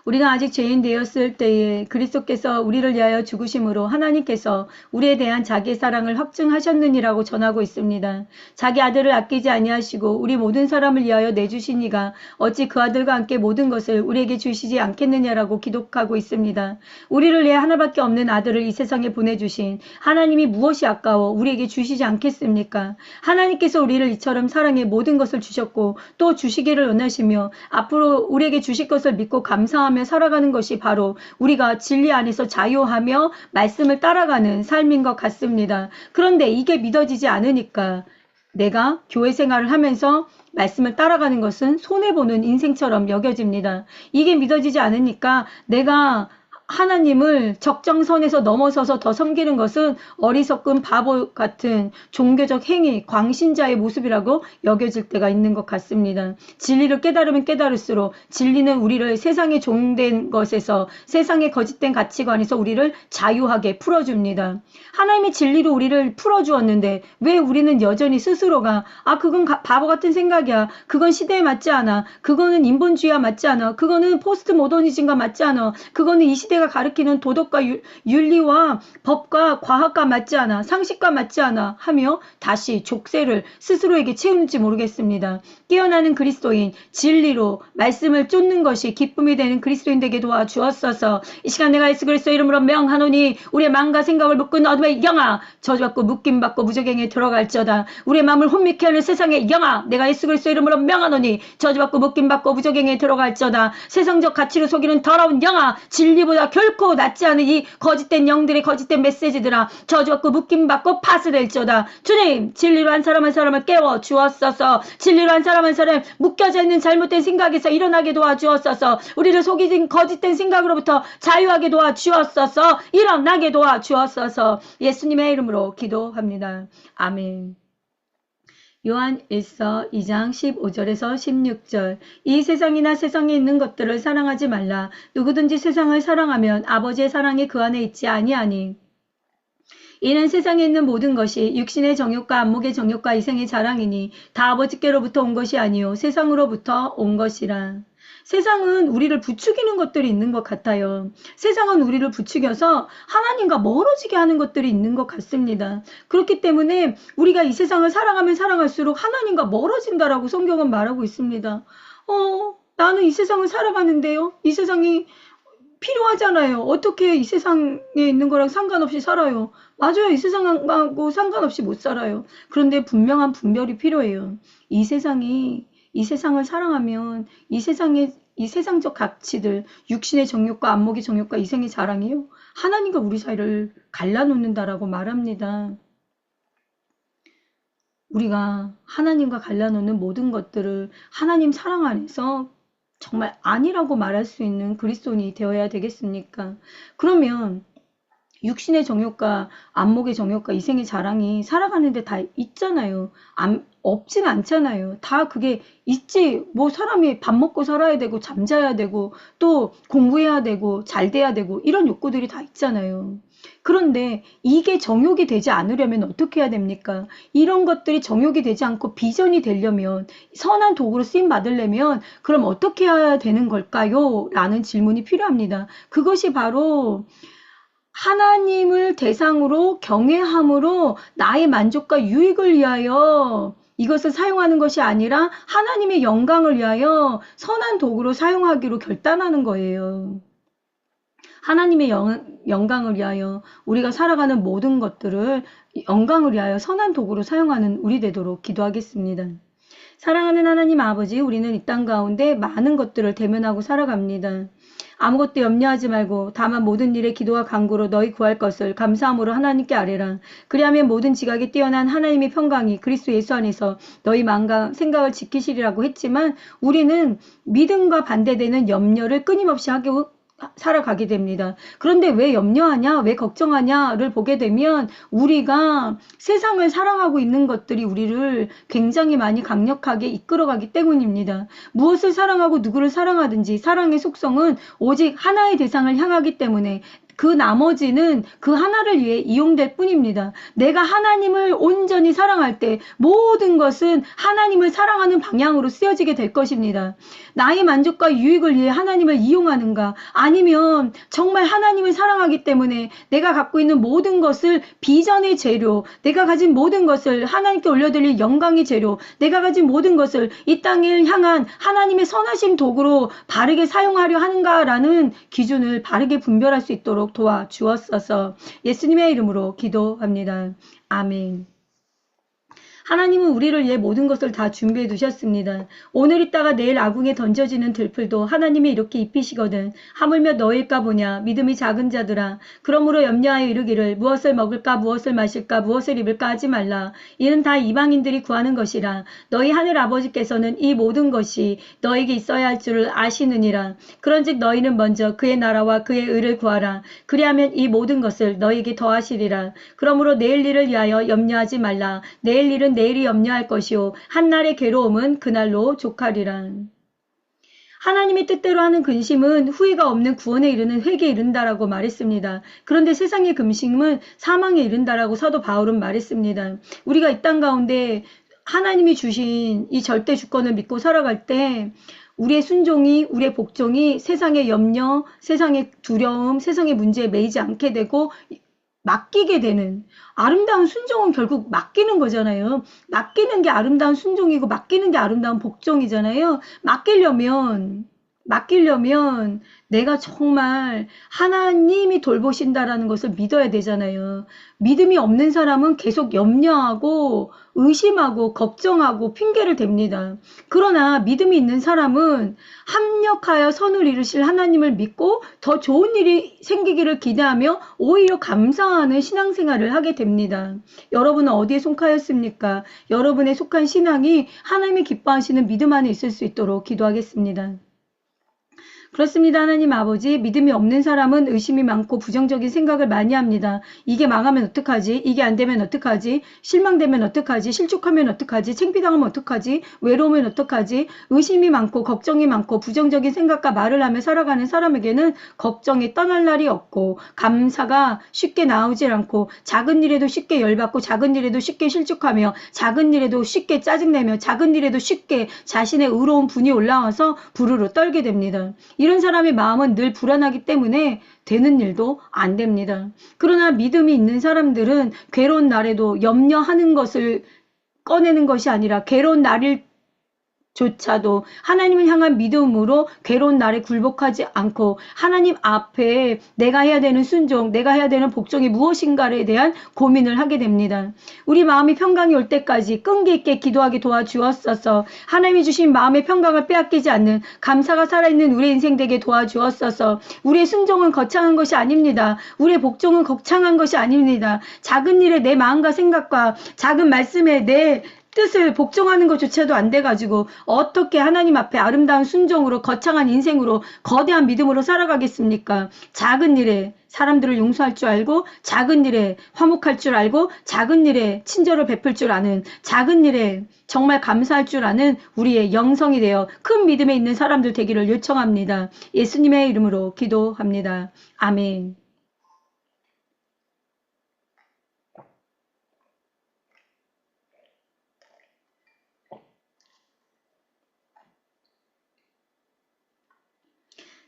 우리가 아직 죄인 되었을 때에 그리스도께서 우리를 위하여 죽으심으로 하나님께서 우리에 대한 자기의 사랑을 확증하셨느니라고 전하고 있습니다. 자기 아들을 아끼지 아니하시고 우리 모든 사람을 위하여 내주시니가 어찌 그 아들과 함께 모든 것을 우리에게 주시지 않겠느냐라고 기록하고 있습니다. 우리를 위해 하나밖에 없는 아들을 이 세상에 보내주신 하나님이 무엇이 아까워 우리에게 주시지 않겠습니까? 하나님께서 우리를 이처럼 사랑해 모든 것을 주셨고 또 주시기를 원하시며 앞으로 우리에게 주실 것을 믿고 감사하며 살아가는 것이 바로 우리가 진리 안에서 자유하며 말씀을 따라가는 삶인 것 같습니다. 그런데 이게 믿어지지 않으니까 내가 교회 생활을 하면서 말씀을 따라가는 것은 손해보는 인생처럼 여겨집니다. 이게 믿어지지 않으니까 내가 하나님을 적정선에서 넘어서서 더 섬기는 것은 어리석은 바보 같은 종교적 행위, 광신자의 모습이라고 여겨질 때가 있는 것 같습니다. 진리를 깨달으면 깨달을수록 진리는 우리를 세상에 종된 것에서 세상의 거짓된 가치관에서 우리를 자유하게 풀어줍니다. 하나님의 진리로 우리를 풀어주었는데 왜 우리는 여전히 스스로가 그건 바보 같은 생각이야. 그건 시대에 맞지 않아. 그거는 인본주의와 맞지 않아. 그거는 포스트 모더니즘과 맞지 않아. 그거는 이 시대가 가르치는 도덕과 윤리와 법과 과학과 맞지 않아. 상식과 맞지 않아 하며 다시 족쇄를 스스로에게 채우는지 모르겠습니다. 깨어나는 그리스도인, 진리로 말씀을 쫓는 것이 기쁨이 되는 그리스도인 되게 도와주었어서 이 시간 내가 예수 그리스도 이름으로 명하노니 우리의 마음과 생각을 묶은 어둠의 영아 저주받고 묶임받고 무저갱에 들어갈지어다. 우리의 마음을 혼미케 하는 세상의 영아 내가 예수 그리스도 이름으로 명하노니 저주받고 묶임받고 무저갱에 들어갈지어다. 세상적 가치로 속이는 더러운 영아 진리보다 결코 낫지 않은 이 거짓된 영들의 거짓된 메시지들아 저주받고 묶임받고 파스될지어다. 주님 진리로 한 사람 한 사람을 깨워 주었어서 진리로 한 사람 한 사람 묶여져 있는 잘못된 생각에서 일어나게 도와주었어서 우리를 속이진 거짓된 생각으로부터 자유하게 도와주었어서 일어나게 도와주었어서 예수님의 이름으로 기도합니다. 아멘. 요한 1서 2장 15절에서 16절 이 세상이나 세상에 있는 것들을 사랑하지 말라. 누구든지 세상을 사랑하면 아버지의 사랑이 그 안에 있지 아니하니 이는 세상에 있는 모든 것이 육신의 정욕과 안목의 정욕과 이생의 자랑이니 다 아버지께로부터 온 것이 아니요 세상으로부터 온 것이라. 세상은 우리를 부추기는 것들이 있는 것 같아요. 세상은 우리를 부추겨서 하나님과 멀어지게 하는 것들이 있는 것 같습니다. 그렇기 때문에 우리가 이 세상을 사랑하면 사랑할수록 하나님과 멀어진다라고 성경은 말하고 있습니다. 나는 이 세상을 살아가는데요. 이 세상이 필요하잖아요. 어떻게 이 세상에 있는 거랑 상관없이 살아요. 맞아요. 이 세상하고 상관없이 못 살아요. 그런데 분명한 분별이 필요해요. 이 세상을 사랑하면 이 세상적 가치들, 육신의 정욕과 안목의 정욕과 이생의 자랑이요. 하나님과 우리 사이를 갈라놓는다라고 말합니다. 우리가 하나님과 갈라놓는 모든 것들을 하나님 사랑 안에서 정말 아니라고 말할 수 있는 그리스도인이 되어야 되겠습니까? 그러면 육신의 정욕과 안목의 정욕과 이생의 자랑이 살아가는데 다 있잖아요. 없진 않잖아요. 다 그게 있지. 뭐 사람이 밥 먹고 살아야 되고 잠자야 되고 또 공부해야 되고 잘 돼야 되고 이런 욕구들이 다 있잖아요. 그런데 이게 정욕이 되지 않으려면 어떻게 해야 됩니까? 이런 것들이 정욕이 되지 않고 비전이 되려면 선한 도구로 쓰임 받으려면 그럼 어떻게 해야 되는 걸까요? 라는 질문이 필요합니다. 그것이 바로 하나님을 대상으로 경외함으로 나의 만족과 유익을 위하여 이것을 사용하는 것이 아니라 하나님의 영광을 위하여 선한 도구로 사용하기로 결단하는 거예요. 하나님의 영광을 위하여 우리가 살아가는 모든 것들을 영광을 위하여 선한 도구로 사용하는 우리 되도록 기도하겠습니다. 사랑하는 하나님 아버지, 우리는 이 땅 가운데 많은 것들을 대면하고 살아갑니다. 아무것도 염려하지 말고 다만 모든 일에 기도와 간구로 너희 구할 것을 감사함으로 하나님께 아뢰라. 그리하면 모든 지각에 뛰어난 하나님의 평강이 그리스도 예수 안에서 너희 마음과 생각을 지키시리라고 했지만 우리는 믿음과 반대되는 염려를 끊임없이 하고 살아가게 됩니다. 그런데 왜 염려하냐, 왜 걱정하냐를 보게 되면 우리가 세상을 사랑하고 있는 것들이 우리를 굉장히 많이 강력하게 이끌어가기 때문입니다. 무엇을 사랑하고 누구를 사랑하든지 사랑의 속성은 오직 하나의 대상을 향하기 때문에 그 나머지는 그 하나를 위해 이용될 뿐입니다. 내가 하나님을 온전히 사랑할 때 모든 것은 하나님을 사랑하는 방향으로 쓰여지게 될 것입니다. 나의 만족과 유익을 위해 하나님을 이용하는가? 아니면 정말 하나님을 사랑하기 때문에 내가 갖고 있는 모든 것을 비전의 재료, 내가 가진 모든 것을 하나님께 올려드릴 영광의 재료, 내가 가진 모든 것을 이 땅을 향한 하나님의 선하심 도구로 바르게 사용하려 하는가라는 기준을 바르게 분별할 수 있도록 도와주옵소서. 예수님의 이름으로 기도합니다. 아멘. 하나님은 우리를 위해 모든 것을 다 준비해 두셨습니다. 오늘 있다가 내일 아궁에 던져지는 들풀도 하나님이 이렇게 입히시거든. 하물며 너일까 보냐. 믿음이 작은 자들아. 그러므로 염려하여 이르기를 무엇을 먹을까 무엇을 마실까 무엇을 입을까 하지 말라. 이는 다 이방인들이 구하는 것이라. 너희 하늘 아버지께서는 이 모든 것이 너에게 있어야 할 줄을 아시느니라. 그런즉 너희는 먼저 그의 나라와 그의 의를 구하라. 그리하면 이 모든 것을 너희에게 더하시리라. 그러므로 내일 일을 위하여 염려하지 말라. 내일 일은 내일이 염려할 것이요 한날의 괴로움은 그날로 족하리라. 하나님의 뜻대로 하는 근심은 후회가 없는 구원에 이르는 회개에 이른다라고 말했습니다. 그런데 세상의 근심은 사망에 이른다라고 사도 바울은 말했습니다. 우리가 이 땅 가운데 하나님이 주신 이 절대 주권을 믿고 살아갈 때 우리의 순종이, 우리의 복종이 세상의 염려, 세상의 두려움, 세상의 문제에 매이지 않게 되고 맡기게 되는, 아름다운 순종은 결국 맡기는 거잖아요. 맡기는 게 아름다운 순종이고 맡기는 게 아름다운 복종이잖아요. 맡기려면 내가 정말 하나님이 돌보신다라는 것을 믿어야 되잖아요. 믿음이 없는 사람은 계속 염려하고 의심하고 걱정하고 핑계를 댑니다. 그러나 믿음이 있는 사람은 합력하여 선을 이루실 하나님을 믿고 더 좋은 일이 생기기를 기대하며 오히려 감사하는 신앙생활을 하게 됩니다. 여러분은 어디에 속하였습니까? 여러분의 속한 신앙이 하나님이 기뻐하시는 믿음 안에 있을 수 있도록 기도하겠습니다. 그렇습니다. 하나님 아버지, 믿음이 없는 사람은 의심이 많고 부정적인 생각을 많이 합니다. 이게 망하면 어떡하지? 이게 안 되면 어떡하지? 실망되면 어떡하지? 실족하면 어떡하지? 창피당하면 어떡하지? 외로우면 어떡하지? 의심이 많고 걱정이 많고 부정적인 생각과 말을 하며 살아가는 사람에게는 걱정이 떠날 날이 없고 감사가 쉽게 나오질 않고 작은 일에도 쉽게 열받고 작은 일에도 쉽게 실족하며 작은 일에도 쉽게 짜증내며 작은 일에도 쉽게 자신의 의로운 분이 올라와서 부르르 떨게 됩니다. 이런 사람의 마음은 늘 불안하기 때문에 되는 일도 안 됩니다. 그러나 믿음이 있는 사람들은 괴로운 날에도 염려하는 것을 꺼내는 것이 아니라 괴로운 날일 조차도 하나님을 향한 믿음으로 괴로운 날에 굴복하지 않고 하나님 앞에 내가 해야 되는 순종, 내가 해야 되는 복종이 무엇인가에 대한 고민을 하게 됩니다. 우리 마음이 평강이 올 때까지 끈기 있게 기도하게 도와주었어서 하나님이 주신 마음의 평강을 빼앗기지 않는 감사가 살아있는 우리의 인생 되게 도와주었어서 우리의 순종은 거창한 것이 아닙니다. 우리의 복종은 거창한 것이 아닙니다. 작은 일에 내 마음과 생각과 작은 말씀에 내 뜻을 복종하는 것조차도 안 돼가지고 어떻게 하나님 앞에 아름다운 순종으로 거창한 인생으로 거대한 믿음으로 살아가겠습니까? 작은 일에 사람들을 용서할 줄 알고, 작은 일에 화목할 줄 알고, 작은 일에 친절을 베풀 줄 아는, 작은 일에 정말 감사할 줄 아는 우리의 영성이 되어 큰 믿음에 있는 사람들 되기를 요청합니다. 예수님의 이름으로 기도합니다. 아멘.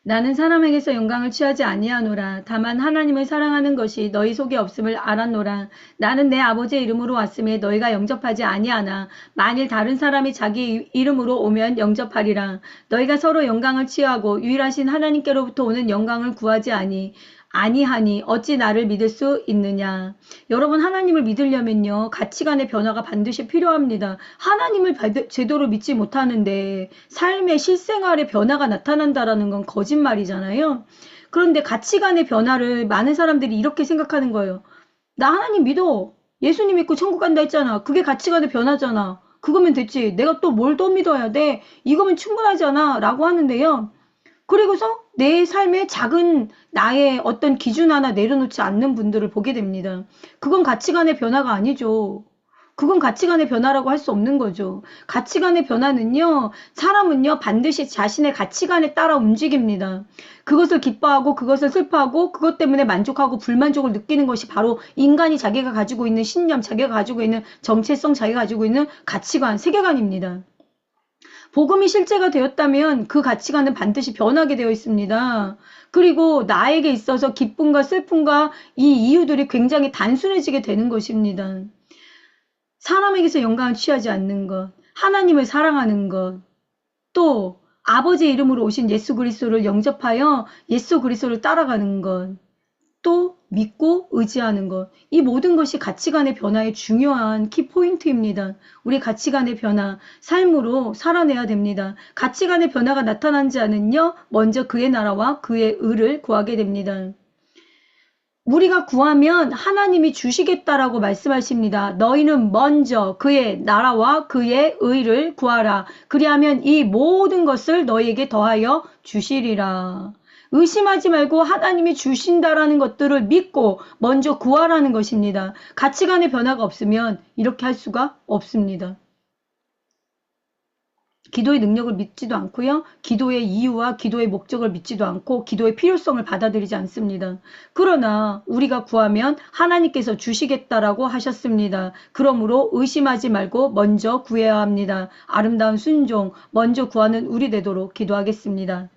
나는 사람에게서 영광을 취하지 아니하노라. 다만 하나님을 사랑하는 것이 너희 속에 없음을 알았노라. 나는 내 아버지의 이름으로 왔음에 너희가 영접하지 아니하나 만일 다른 사람이 자기 이름으로 오면 영접하리라. 너희가 서로 영광을 취하고 유일하신 하나님께로부터 오는 영광을 구하지 아니하니 어찌 나를 믿을 수 있느냐. 여러분, 하나님을 믿으려면요, 가치관의 변화가 반드시 필요합니다. 하나님을 제대로 믿지 못하는데 삶의 실생활의 변화가 나타난다라는 건 거짓말이잖아요. 그런데 가치관의 변화를 많은 사람들이 이렇게 생각하는 거예요. 나 하나님 믿어. 예수님 믿고 천국 간다 했잖아. 그게 가치관의 변화잖아. 그거면 됐지. 내가 또 뭘 더 믿어야 돼? 이거면 충분하잖아. 라고 하는데요. 그리고서 내 삶의 작은 나의 어떤 기준 하나 내려놓지 않는 분들을 보게 됩니다. 그건 가치관의 변화가 아니죠. 그건 가치관의 변화라고 할 수 없는 거죠. 가치관의 변화는요, 사람은요, 반드시 자신의 가치관에 따라 움직입니다. 그것을 기뻐하고, 그것을 슬퍼하고, 그것 때문에 만족하고, 불만족을 느끼는 것이 바로 인간이 자기가 가지고 있는 신념, 자기가 가지고 있는 정체성, 자기가 가지고 있는 가치관, 세계관입니다. 복음이 실제가 되었다면 그 가치관은 반드시 변하게 되어 있습니다. 그리고 나에게 있어서 기쁨과 슬픔과 이 이유들이 굉장히 단순해지게 되는 것입니다. 사람에게서 영광을 취하지 않는 것, 하나님을 사랑하는 것, 또 아버지의 이름으로 오신 예수 그리스도를 영접하여 예수 그리스도를 따라가는 것, 또 믿고 의지하는 것. 이 모든 것이 가치관의 변화의 중요한 키포인트입니다. 우리 가치관의 변화, 삶으로 살아내야 됩니다. 가치관의 변화가 나타난 자는요, 먼저 그의 나라와 그의 의를 구하게 됩니다. 우리가 구하면 하나님이 주시겠다라고 말씀하십니다. 너희는 먼저 그의 나라와 그의 의를 구하라. 그리하면 이 모든 것을 너희에게 더하여 주시리라. 의심하지 말고 하나님이 주신다라는 것들을 믿고 먼저 구하라는 것입니다. 가치관의 변화가 없으면 이렇게 할 수가 없습니다. 기도의 능력을 믿지도 않고요. 기도의 이유와 기도의 목적을 믿지도 않고 기도의 필요성을 받아들이지 않습니다. 그러나 우리가 구하면 하나님께서 주시겠다라고 하셨습니다. 그러므로 의심하지 말고 먼저 구해야 합니다. 아름다운 순종, 먼저 구하는 우리 되도록 기도하겠습니다.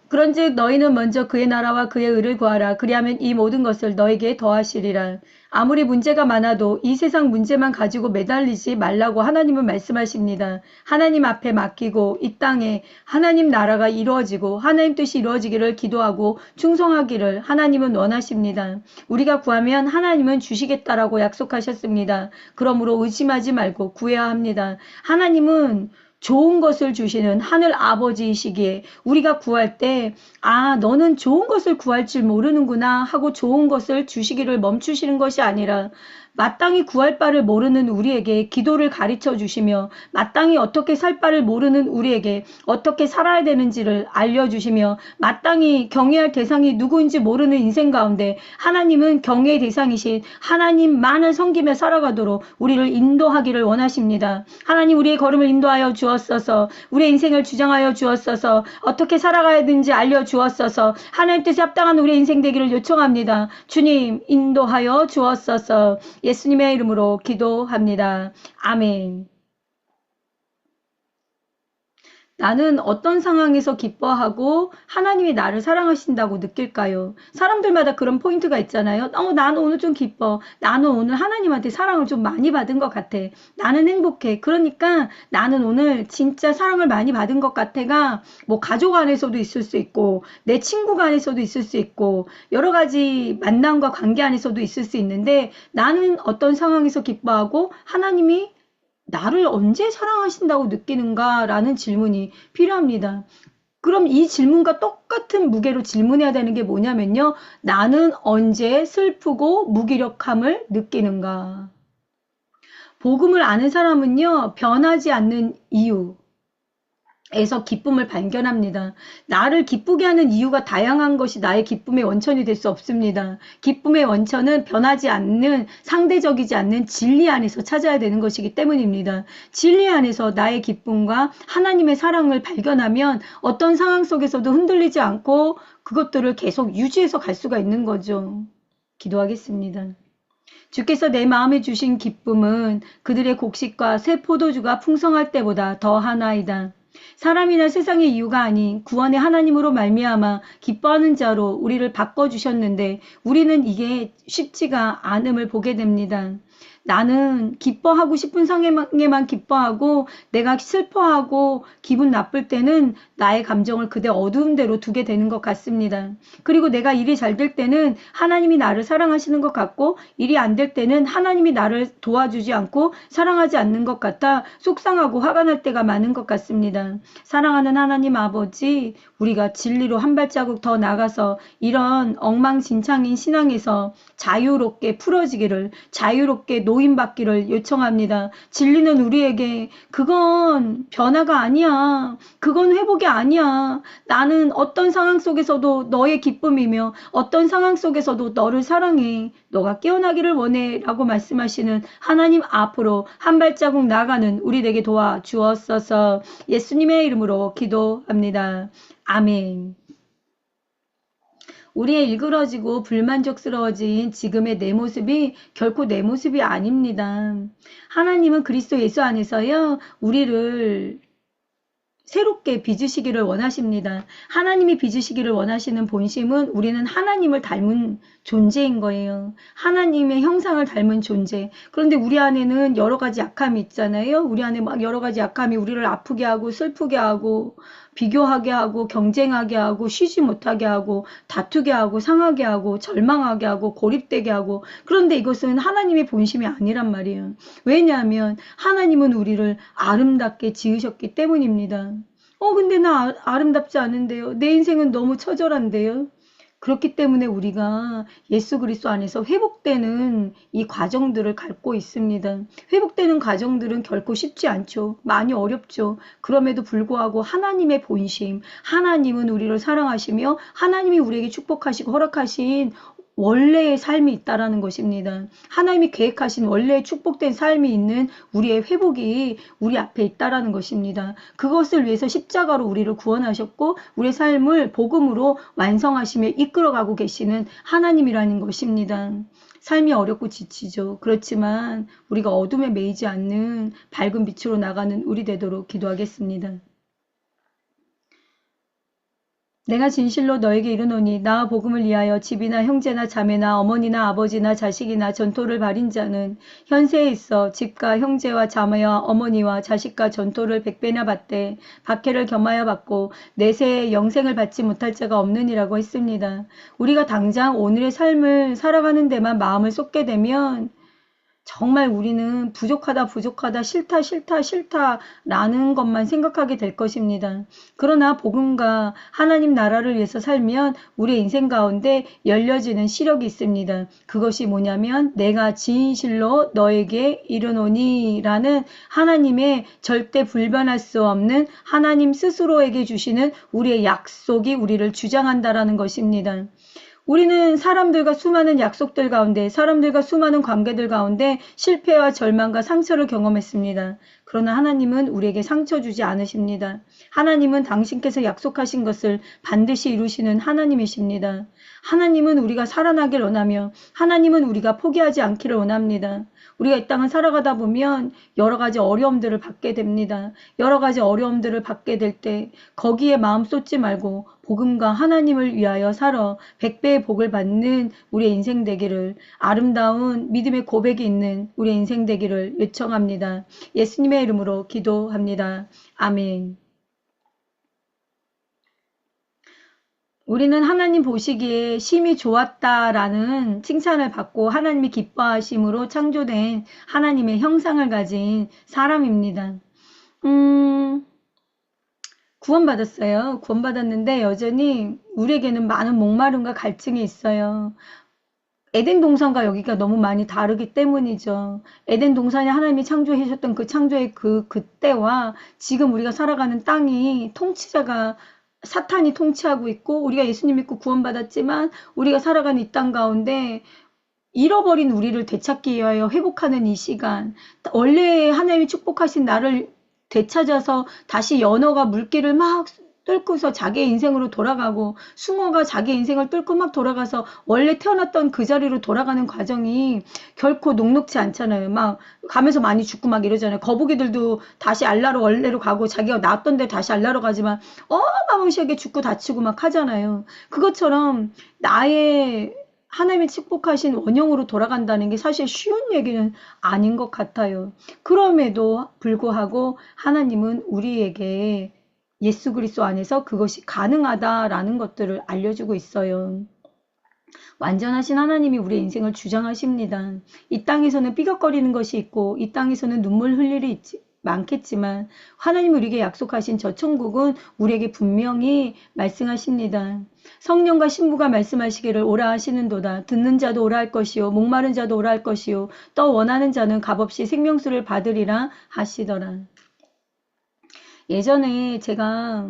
그런즉 너희는 먼저 그의 나라와 그의 의를 구하라. 그리하면 이 모든 것을 너에게 더하시리라. 아무리 문제가 많아도 이 세상 문제만 가지고 매달리지 말라고 하나님은 말씀하십니다. 하나님 앞에 맡기고 이 땅에 하나님 나라가 이루어지고 하나님 뜻이 이루어지기를 기도하고 충성하기를 하나님은 원하십니다. 우리가 구하면 하나님은 주시겠다라고 약속하셨습니다. 그러므로 의심하지 말고 구해야 합니다. 하나님은 좋은 것을 주시는 하늘 아버지이시기에 우리가 구할 때 너는 좋은 것을 구할 줄 모르는구나 하고 좋은 것을 주시기를 멈추시는 것이 아니라 마땅히 구할 바를 모르는 우리에게 기도를 가르쳐 주시며 마땅히 어떻게 살 바를 모르는 우리에게 어떻게 살아야 되는지를 알려주시며 마땅히 경외할 대상이 누구인지 모르는 인생 가운데 하나님은 경외의 대상이신 하나님만을 섬기며 살아가도록 우리를 인도하기를 원하십니다. 하나님, 우리의 걸음을 인도하여 주었소서. 우리의 인생을 주장하여 주었소서. 어떻게 살아가야 되는지 알려주었소서. 하나님 뜻에 합당한 우리의 인생 되기를 요청합니다. 주님, 인도하여 주었소서. 예수님의 이름으로 기도합니다. 아멘. 나는 어떤 상황에서 기뻐하고 하나님이 나를 사랑하신다고 느낄까요? 사람들마다 그런 포인트가 있잖아요. 나는 오늘 좀 기뻐. 나는 오늘 하나님한테 사랑을 좀 많이 받은 것 같아. 나는 행복해. 그러니까 나는 오늘 진짜 사랑을 많이 받은 것 같아가 뭐 가족 안에서도 있을 수 있고 내 친구 안에서도 있을 수 있고 여러 가지 만남과 관계 안에서도 있을 수 있는데 나는 어떤 상황에서 기뻐하고 하나님이 나를 언제 사랑하신다고 느끼는가라는 질문이 필요합니다. 그럼 이 질문과 똑같은 무게로 질문해야 되는 게 뭐냐면요. 나는 언제 슬프고 무기력함을 느끼는가? 복음을 아는 사람은요, 변하지 않는 이유 에서 기쁨을 발견합니다. 나를 기쁘게 하는 이유가 다양한 것이 나의 기쁨의 원천이 될 수 없습니다. 기쁨의 원천은 변하지 않는, 상대적이지 않는 진리 안에서 찾아야 되는 것이기 때문입니다. 진리 안에서 나의 기쁨과 하나님의 사랑을 발견하면 어떤 상황 속에서도 흔들리지 않고 그것들을 계속 유지해서 갈 수가 있는 거죠. 기도하겠습니다. 주께서 내 마음에 주신 기쁨은 그들의 곡식과 새 포도주가 풍성할 때보다 더하나이다. 사람이나 세상의 이유가 아닌 구원의 하나님으로 말미암아 기뻐하는 자로 우리를 바꿔주셨는데 우리는 이게 쉽지가 않음을 보게 됩니다. 나는 기뻐하고 싶은 상황에만 기뻐하고 내가 슬퍼하고 기분 나쁠 때는 나의 감정을 그대 어두운 대로 두게 되는 것 같습니다. 그리고 내가 일이 잘 될 때는 하나님이 나를 사랑하시는 것 같고 일이 안 될 때는 하나님이 나를 도와주지 않고 사랑하지 않는 것 같아 속상하고 화가 날 때가 많은 것 같습니다. 사랑하는 하나님 아버지, 우리가 진리로 한 발자국 더 나가서 이런 엉망진창인 신앙에서 자유롭게 풀어지기를, 자유롭게 노임받기를 요청합니다. 진리는 우리에게 그건 변화가 아니야. 그건 회복이 아니야. 나는 어떤 상황 속에서도 너의 기쁨이며 어떤 상황 속에서도 너를 사랑해. 너가 깨어나기를 원해 라고 말씀하시는 하나님 앞으로 한 발자국 나가는 우리 되게 도와주옵소서. 예수님의 이름으로 기도합니다. 아멘. 우리의 일그러지고 불만족스러워진 지금의 내 모습이 결코 내 모습이 아닙니다. 하나님은 그리스도 예수 안에서요, 우리를 새롭게 빚으시기를 원하십니다. 하나님이 빚으시기를 원하시는 본심은 우리는 하나님을 닮은 존재인 거예요. 하나님의 형상을 닮은 존재. 그런데 우리 안에는 여러 가지 약함이 있잖아요. 우리 안에 막 여러 가지 약함이 우리를 아프게 하고 슬프게 하고 비교하게 하고 경쟁하게 하고 쉬지 못하게 하고 다투게 하고 상하게 하고 절망하게 하고 고립되게 하고 그런데 이것은 하나님의 본심이 아니란 말이에요. 왜냐하면 하나님은 우리를 아름답게 지으셨기 때문입니다. 근데 나 아름답지 않은데요. 내 인생은 너무 처절한데요. 그렇기 때문에 우리가 예수 그리스도 안에서 회복되는 이 과정들을 갖고 있습니다. 회복되는 과정들은 결코 쉽지 않죠. 많이 어렵죠. 그럼에도 불구하고 하나님의 본심, 하나님은 우리를 사랑하시며 하나님이 우리에게 축복하시고 허락하신 원래의 삶이 있다라는 것입니다. 하나님이 계획하신 원래의 축복된 삶이 있는 우리의 회복이 우리 앞에 있다라는 것입니다. 그것을 위해서 십자가로 우리를 구원하셨고 우리의 삶을 복음으로 완성하시며 이끌어가고 계시는 하나님이라는 것입니다. 삶이 어렵고 지치죠. 그렇지만 우리가 어둠에 매이지 않는 밝은 빛으로 나가는 우리 되도록 기도하겠습니다. 내가 진실로 너에게 이르노니 나와 복음을 위하여 집이나 형제나 자매나 어머니나 아버지나 자식이나 전토를 벌인 자는 현세에 있어 집과 형제와 자매와 어머니와 자식과 전토를 100배나 받되 박해를 겸하여 받고 내세에 영생을 받지 못할 자가 없느니라고 했습니다. 우리가 당장 오늘의 삶을 살아가는 데만 마음을 쏟게 되면 정말 우리는 부족하다, 싫다 라는 것만 생각하게 될 것입니다. 그러나 복음과 하나님 나라를 위해서 살면 우리의 인생 가운데 열려지는 시력이 있습니다. 그것이 뭐냐면 내가 진실로 너에게 이르노니 라는 하나님의 절대 불변할 수 없는 하나님 스스로에게 주시는 우리의 약속이 우리를 주장한다라는 것입니다. 우리는 사람들과 수많은 약속들 가운데 사람들과 수많은 관계들 가운데 실패와 절망과 상처를 경험했습니다. 그러나 하나님은 우리에게 상처 주지 않으십니다. 하나님은 당신께서 약속하신 것을 반드시 이루시는 하나님이십니다. 하나님은 우리가 살아나길 원하며 하나님은 우리가 포기하지 않기를 원합니다. 우리가 이 땅을 살아가다 보면 여러 가지 어려움들을 받게 됩니다. 여러 가지 어려움들을 받게 될 때 거기에 마음 쏟지 말고 복음과 하나님을 위하여 살아 100배의 복을 받는 우리의 인생 되기를 아름다운 믿음의 고백이 있는 우리의 인생 되기를 요청합니다. 예수님의 이름으로 기도합니다. 아멘. 우리는 하나님 보시기에 심히 좋았다라는 칭찬을 받고 하나님이 기뻐하심으로 창조된 하나님의 형상을 가진 사람입니다. 구원받았어요. 구원받았는데 여전히 우리에게는 많은 목마름과 갈증이 있어요. 에덴 동산과 여기가 너무 많이 다르기 때문이죠. 에덴 동산이 하나님이 창조하셨던 그 창조의 그때와 지금 우리가 살아가는 땅이 통치자가 사탄이 통치하고 있고 우리가 예수님 믿고 구원받았지만 우리가 살아가는 이 땅 가운데 잃어버린 우리를 되찾기 위하여 회복하는 이 시간, 원래 하나님이 축복하신 나를 되찾아서 다시 연어가 물길을 막 뚫고서 자기의 인생으로 돌아가고 숭어가 자기의 인생을 뚫고 막 돌아가서 원래 태어났던 그 자리로 돌아가는 과정이 결코 녹록지 않잖아요. 막 가면서 많이 죽고 막 이러잖아요. 거북이들도 다시 알라로 원래로 가고 자기가 나왔던 데 다시 알라로 가지만 어마무시하게 죽고 다치고 막 하잖아요. 그것처럼 나의 하나님의 축복하신 원형으로 돌아간다는 게 사실 쉬운 얘기는 아닌 것 같아요. 그럼에도 불구하고 하나님은 우리에게 예수 그리스도 안에서 그것이 가능하다라는 것들을 알려주고 있어요. 완전하신 하나님이 우리의 인생을 주장하십니다. 이 땅에서는 삐걱거리는 것이 있고 이 땅에서는 눈물 흘릴 일이 많겠지만 하나님이 우리에게 약속하신 저 천국은 우리에게 분명히 말씀하십니다. 성령과 신부가 말씀하시기를 오라 하시는도다. 듣는 자도 오라 할 것이요 목마른 자도 오라 할 것이요 또 원하는 자는 값없이 생명수를 받으리라 하시더라. 예전에 제가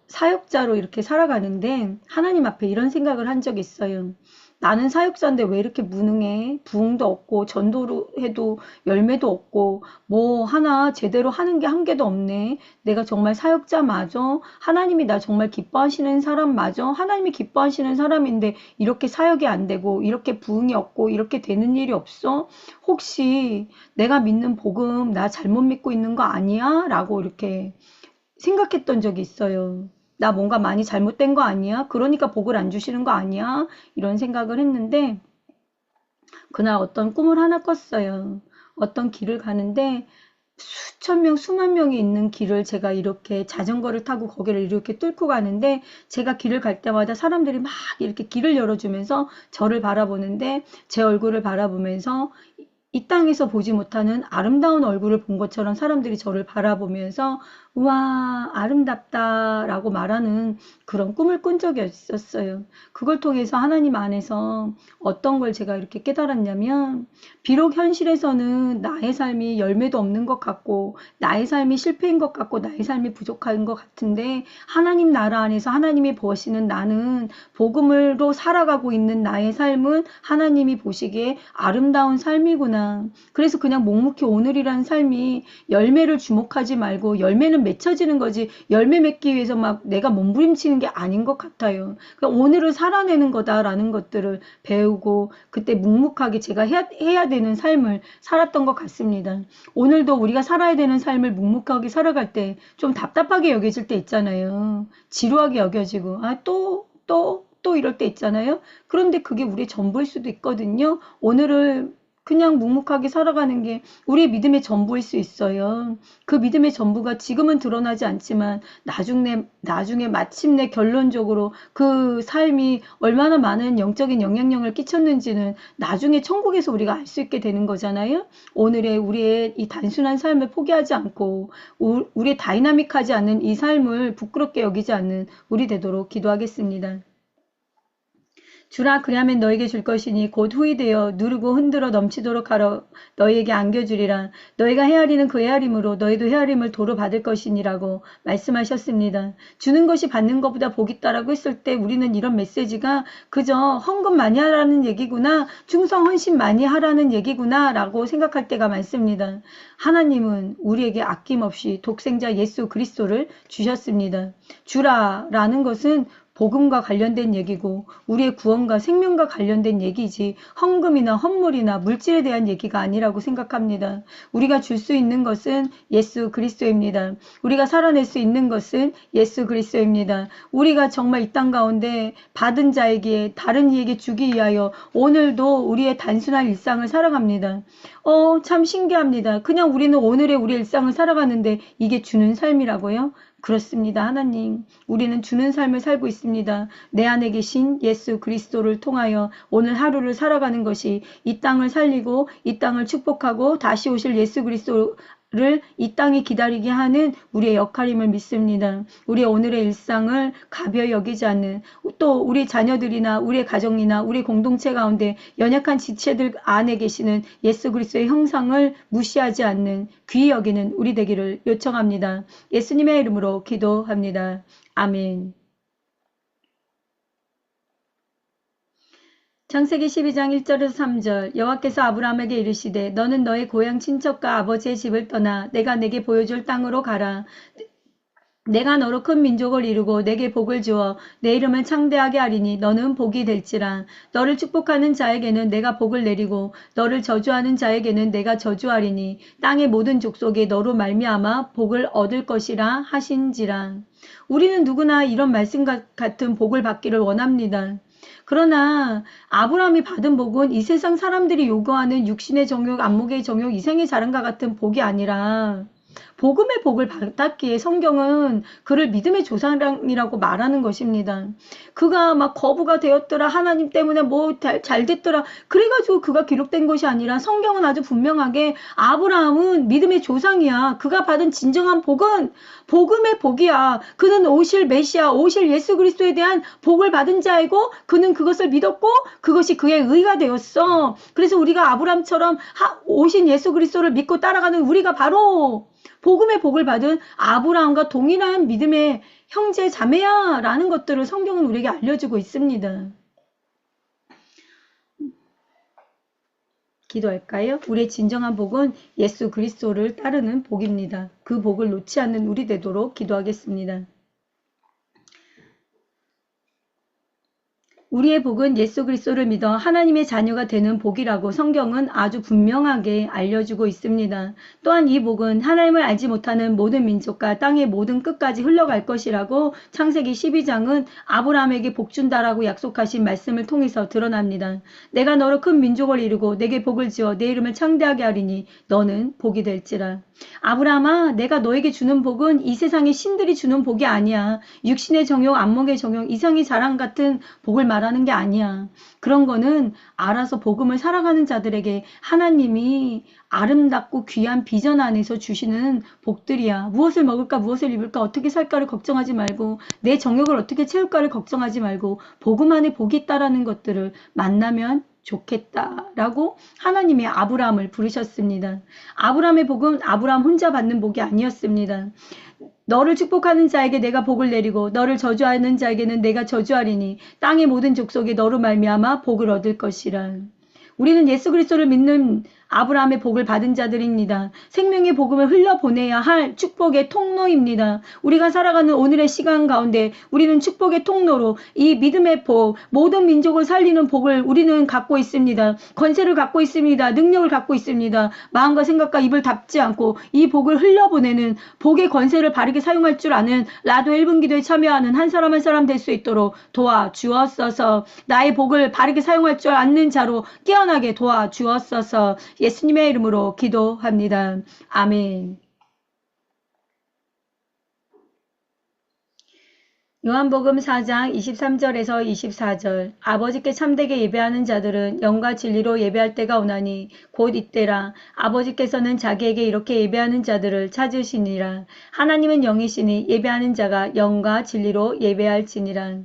사역자로 이렇게 살아가는데 하나님 앞에 이런 생각을 한 적이 있어요. 나는 사역자인데 왜 이렇게 무능해? 부흥도 없고 전도로 해도 열매도 없고 뭐 하나 제대로 하는 게 한 개도 없네. 내가 정말 사역자마저 하나님이 나 정말 기뻐하시는 사람마저 하나님이 기뻐하시는 사람인데 이렇게 사역이 안 되고 이렇게 부흥이 없고 이렇게 되는 일이 없어? 혹시 내가 믿는 복음 나 잘못 믿고 있는 거 아니야? 라고 이렇게 생각했던 적이 있어요. 나 뭔가 많이 잘못된 거 아니야? 그러니까 복을 안 주시는 거 아니야? 이런 생각을 했는데 그날 어떤 꿈을 하나 꿨어요. 어떤 길을 가는데 수천 명, 수만 명이 있는 길을 제가 이렇게 자전거를 타고 거기를 이렇게 뚫고 가는데 제가 길을 갈 때마다 사람들이 막 이렇게 길을 열어주면서 저를 바라보는데 제 얼굴을 바라보면서 이 땅에서 보지 못하는 아름다운 얼굴을 본 것처럼 사람들이 저를 바라보면서 우와 아름답다 라고 말하는 그런 꿈을 꾼 적이 있었어요. 그걸 통해서 하나님 안에서 어떤 걸 제가 이렇게 깨달았냐면 비록 현실에서는 나의 삶이 열매도 없는 것 같고 나의 삶이 실패인 것 같고 나의 삶이 부족한 것 같은데 하나님 나라 안에서 하나님이 보시는 나는 복음으로 살아가고 있는 나의 삶은 하나님이 보시기에 아름다운 삶이구나. 그래서 그냥 묵묵히 오늘이라는 삶이 열매를 주목하지 말고 열매는 맺혀지는 거지 열매 맺기 위해서 막 내가 몸부림치는 게 아닌 것 같아요. 그러니까 오늘을 살아내는 거다라는 것들을 배우고 그때 묵묵하게 제가 해야 되는 삶을 살았던 것 같습니다. 오늘도 우리가 살아야 되는 삶을 묵묵하게 살아갈 때 좀 답답하게 여겨질 때 있잖아요. 지루하게 여겨지고 또 이럴 때 있잖아요. 그런데 그게 우리의 전부일 수도 있거든요. 오늘을 그냥 묵묵하게 살아가는 게 우리의 믿음의 전부일 수 있어요. 그 믿음의 전부가 지금은 드러나지 않지만 나중에 마침내 결론적으로 그 삶이 얼마나 많은 영적인 영향력을 끼쳤는지는 나중에 천국에서 우리가 알 수 있게 되는 거잖아요. 오늘의 우리의 이 단순한 삶을 포기하지 않고 우리의 다이나믹하지 않은 이 삶을 부끄럽게 여기지 않는 우리 되도록 기도하겠습니다. 주라 그리하면 너에게 줄 것이니 곧 후이 되어 누르고 흔들어 넘치도록 하러 너희에게 안겨주리라. 너희가 헤아리는 그 헤아림으로 너희도 헤아림을 도로 받을 것이니라고 말씀하셨습니다. 주는 것이 받는 것보다 복이 있다라고 했을 때 우리는 이런 메시지가 그저 헌금 많이 하라는 얘기구나 충성 헌신 많이 하라는 얘기구나 라고 생각할 때가 많습니다. 하나님은 우리에게 아낌없이 독생자 예수 그리스도를 주셨습니다. 주라라는 것은 복음과 관련된 얘기고 우리의 구원과 생명과 관련된 얘기지 헌금이나 헌물이나 물질에 대한 얘기가 아니라고 생각합니다. 우리가 줄 수 있는 것은 예수 그리스도입니다. 우리가 살아낼 수 있는 것은 예수 그리스도입니다. 우리가 정말 이 땅 가운데 받은 자에게 다른 이에게 주기 위하여 오늘도 우리의 단순한 일상을 살아갑니다. 참 신기합니다. 그냥 우리는 오늘의 우리 일상을 살아가는데 이게 주는 삶이라고요? 그렇습니다. 하나님, 우리는 주는 삶을 살고 있습니다. 내 안에 계신 예수 그리스도를 통하여 오늘 하루를 살아가는 것이 이 땅을 살리고 이 땅을 축복하고 다시 오실 예수 그리스도 이 땅에 기다리게 하는 우리의 역할임을 믿습니다. 우리의 오늘의 일상을 가벼이 여기지 않는, 또 우리 자녀들이나 우리의 가정이나 우리 공동체 가운데 연약한 지체들 안에 계시는 예수 그리스도의 형상을 무시하지 않는, 귀히 여기는 우리 되기를 요청합니다. 예수님의 이름으로 기도합니다. 아멘. 창세기 12장 1절에서 3절. 여호와께서 아브라함에게 이르시되 너는 너의 고향 친척과 아버지의 집을 떠나 내가 내게 보여줄 땅으로 가라. 내가 너로 큰 민족을 이루고 내게 복을 주어 내 이름을 창대하게 하리니 너는 복이 될지라. 너를 축복하는 자에게는 내가 복을 내리고 너를 저주하는 자에게는 내가 저주하리니 땅의 모든 족속이 너로 말미암아 복을 얻을 것이라 하신지라. 우리는 누구나 이런 말씀 같은 복을 받기를 원합니다. 그러나 아브라함이 받은 복은 이 세상 사람들이 요구하는 육신의 정욕, 안목의 정욕, 이생의 자랑과 같은 복이 아니라 복음의 복을 받았기에 성경은 그를 믿음의 조상이라고 말하는 것입니다. 그가 막 거부가 되었더라, 하나님 때문에 뭐 잘 됐더라, 그래가지고 그가 기록된 것이 아니라 성경은 아주 분명하게 아브라함은 믿음의 조상이야. 그가 받은 진정한 복은 복음의 복이야. 그는 오실 메시아, 오실 예수 그리스도에 대한 복을 받은 자이고 그는 그것을 믿었고 그것이 그의 의가 되었어. 그래서 우리가 아브라함처럼 오신 예수 그리스도를 믿고 따라가는 우리가 바로 복음의 복을 받은 아브라함과 동일한 믿음의 형제 자매야 라는 것들을 성경은 우리에게 알려주고 있습니다. 기도할까요? 우리의 진정한 복은 예수 그리스도를 따르는 복입니다. 그 복을 놓지 않는 우리 되도록 기도하겠습니다. 우리의 복은 예수 그리스도를 믿어 하나님의 자녀가 되는 복이라고 성경은 아주 분명하게 알려주고 있습니다. 또한 이 복은 하나님을 알지 못하는 모든 민족과 땅의 모든 끝까지 흘러갈 것이라고 창세기 12장은 아브라함에게 복 준다라고 약속하신 말씀을 통해서 드러납니다. 내가 너로 큰 민족을 이루고 내게 복을 지어 내 이름을 창대하게 하리니 너는 복이 될지라. 아브라함아, 내가 너에게 주는 복은 이 세상의 신들이 주는 복이 아니야. 육신의 정욕, 안목의 정욕, 이상의 자랑 같은 복을 말하는 게 아니야. 그런 거는 알아서 복음을 살아가는 자들에게 하나님이 아름답고 귀한 비전 안에서 주시는 복들이야. 무엇을 먹을까, 무엇을 입을까, 어떻게 살까를 걱정하지 말고 내 정욕을 어떻게 채울까를 걱정하지 말고 복음 안에 복이 있다라는 것들을 만나면 좋겠다라고 하나님이 아브라함을 부르셨습니다. 아브라함의 복은 아브라함 혼자 받는 복이 아니었습니다. 너를 축복하는 자에게 내가 복을 내리고 너를 저주하는 자에게는 내가 저주하리니 땅의 모든 족속이 너로 말미암아 복을 얻을 것이라. 우리는 예수 그리스도를 믿는 아브라함의 복을 받은 자들입니다. 생명의 복음을 흘려보내야 할 축복의 통로입니다. 우리가 살아가는 오늘의 시간 가운데 우리는 축복의 통로로 이 믿음의 복, 모든 민족을 살리는 복을 우리는 갖고 있습니다. 권세를 갖고 있습니다. 능력을 갖고 있습니다. 마음과 생각과 입을 닫지 않고 이 복을 흘려보내는 복의 권세를 바르게 사용할 줄 아는 라도 1분 기도에 참여하는 한 사람 한 사람 될 수 있도록 도와주었어서, 나의 복을 바르게 사용할 줄 아는 자로 깨어나게 도와주었어서 예수님의 이름으로 기도합니다. 아멘. 요한복음 4장 23절에서 24절. 아버지께 참되게 예배하는 자들은 영과 진리로 예배할 때가 오나니 곧 이때라. 아버지께서는 자기에게 이렇게 예배하는 자들을 찾으시니라. 하나님은 영이시니 예배하는 자가 영과 진리로 예배할지니라.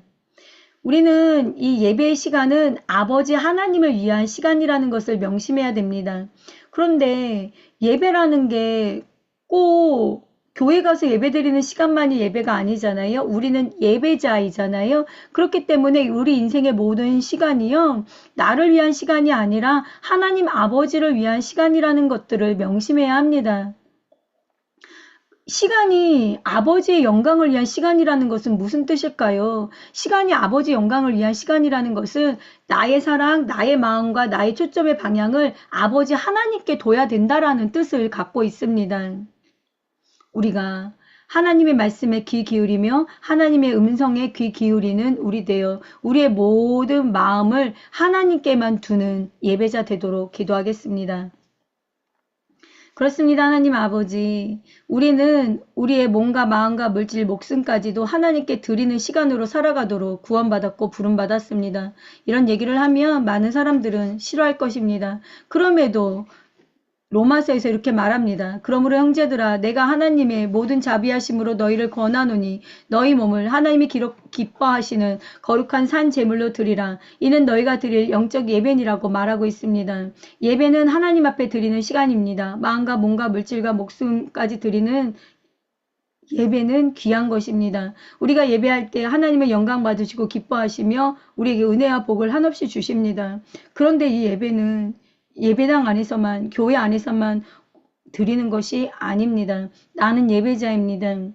우리는 이 예배의 시간은 아버지 하나님을 위한 시간이라는 것을 명심해야 됩니다. 그런데 예배라는 게 꼭 교회 가서 예배드리는 시간만이 예배가 아니잖아요. 우리는 예배자이잖아요. 그렇기 때문에 우리 인생의 모든 시간이요, 나를 위한 시간이 아니라 하나님 아버지를 위한 시간이라는 것들을 명심해야 합니다. 시간이 아버지의 영광을 위한 시간이라는 것은 무슨 뜻일까요? 시간이 아버지의 영광을 위한 시간이라는 것은 나의 사랑, 나의 마음과 나의 초점의 방향을 아버지 하나님께 둬야 된다라는 뜻을 갖고 있습니다. 우리가 하나님의 말씀에 귀 기울이며 하나님의 음성에 귀 기울이는 우리 되어 우리의 모든 마음을 하나님께만 두는 예배자 되도록 기도하겠습니다. 그렇습니다. 하나님 아버지, 우리는 우리의 몸과 마음과 물질, 목숨까지도 하나님께 드리는 시간으로 살아가도록 구원받았고 부름받았습니다. 이런 얘기를 하면 많은 사람들은 싫어할 것입니다. 그럼에도 로마서에서 이렇게 말합니다. 그러므로 형제들아 내가 하나님의 모든 자비하심으로 너희를 권하노니 너희 몸을 하나님이 기뻐하시는 거룩한 산 제물로 드리라. 이는 너희가 드릴 영적 예배니라고 말하고 있습니다. 예배는 하나님 앞에 드리는 시간입니다. 마음과 몸과 물질과 목숨까지 드리는 예배는 귀한 것입니다. 우리가 예배할 때 하나님의 영광 받으시고 기뻐하시며 우리에게 은혜와 복을 한없이 주십니다. 그런데 이 예배는 예배당 안에서만, 교회 안에서만 드리는 것이 아닙니다. 나는 예배자입니다.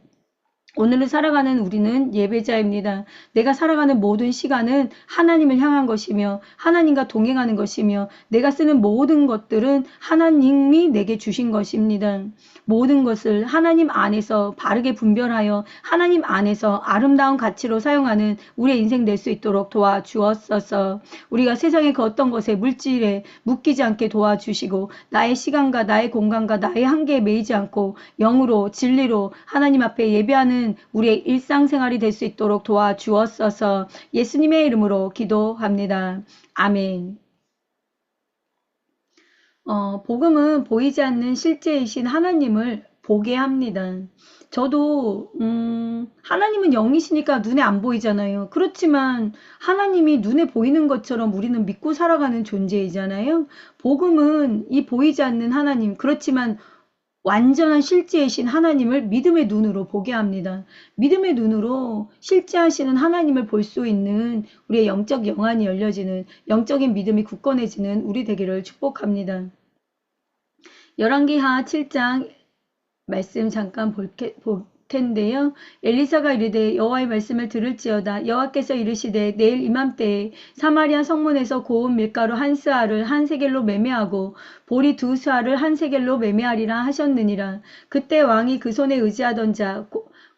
오늘을 살아가는 우리는 예배자입니다. 내가 살아가는 모든 시간은 하나님을 향한 것이며 하나님과 동행하는 것이며 내가 쓰는 모든 것들은 하나님이 내게 주신 것입니다. 모든 것을 하나님 안에서 바르게 분별하여 하나님 안에서 아름다운 가치로 사용하는 우리의 인생 될 수 있도록 도와주었어서 우리가 세상의 그 어떤 것에 물질에 묶이지 않게 도와주시고 나의 시간과 나의 공간과 나의 한계에 매이지 않고 영으로 진리로 하나님 앞에 예배하는 우리의 일상생활이 될 수 있도록 도와주었어서 예수님의 이름으로 기도합니다. 아멘. 복음은 보이지 않는 실제이신 하나님을 보게 합니다. 저도 하나님은 영이시니까 눈에 안 보이잖아요. 그렇지만 하나님이 눈에 보이는 것처럼 우리는 믿고 살아가는 존재이잖아요. 복음은 이 보이지 않는 하나님, 그렇지만 완전한 실제이신 하나님을 믿음의 눈으로 보게 합니다. 믿음의 눈으로 실제하시는 하나님을 볼 수 있는 우리의 영적 영안이 열려지는 영적인 믿음이 굳건해지는 우리 되기를 축복합니다. 열왕기하 7장 말씀 잠깐 볼 텐데요. 엘리사가 이르되 여호와의 말씀을 들을지어다. 여호와께서 이르시되 내일 이맘때에 사마리아 성문에서 고운 밀가루 한 스아를 한 세겔로 매매하고 보리 두 스아를 한 세겔로 매매하리라 하셨느니라. 그때 왕이 그 손에 의지하던 자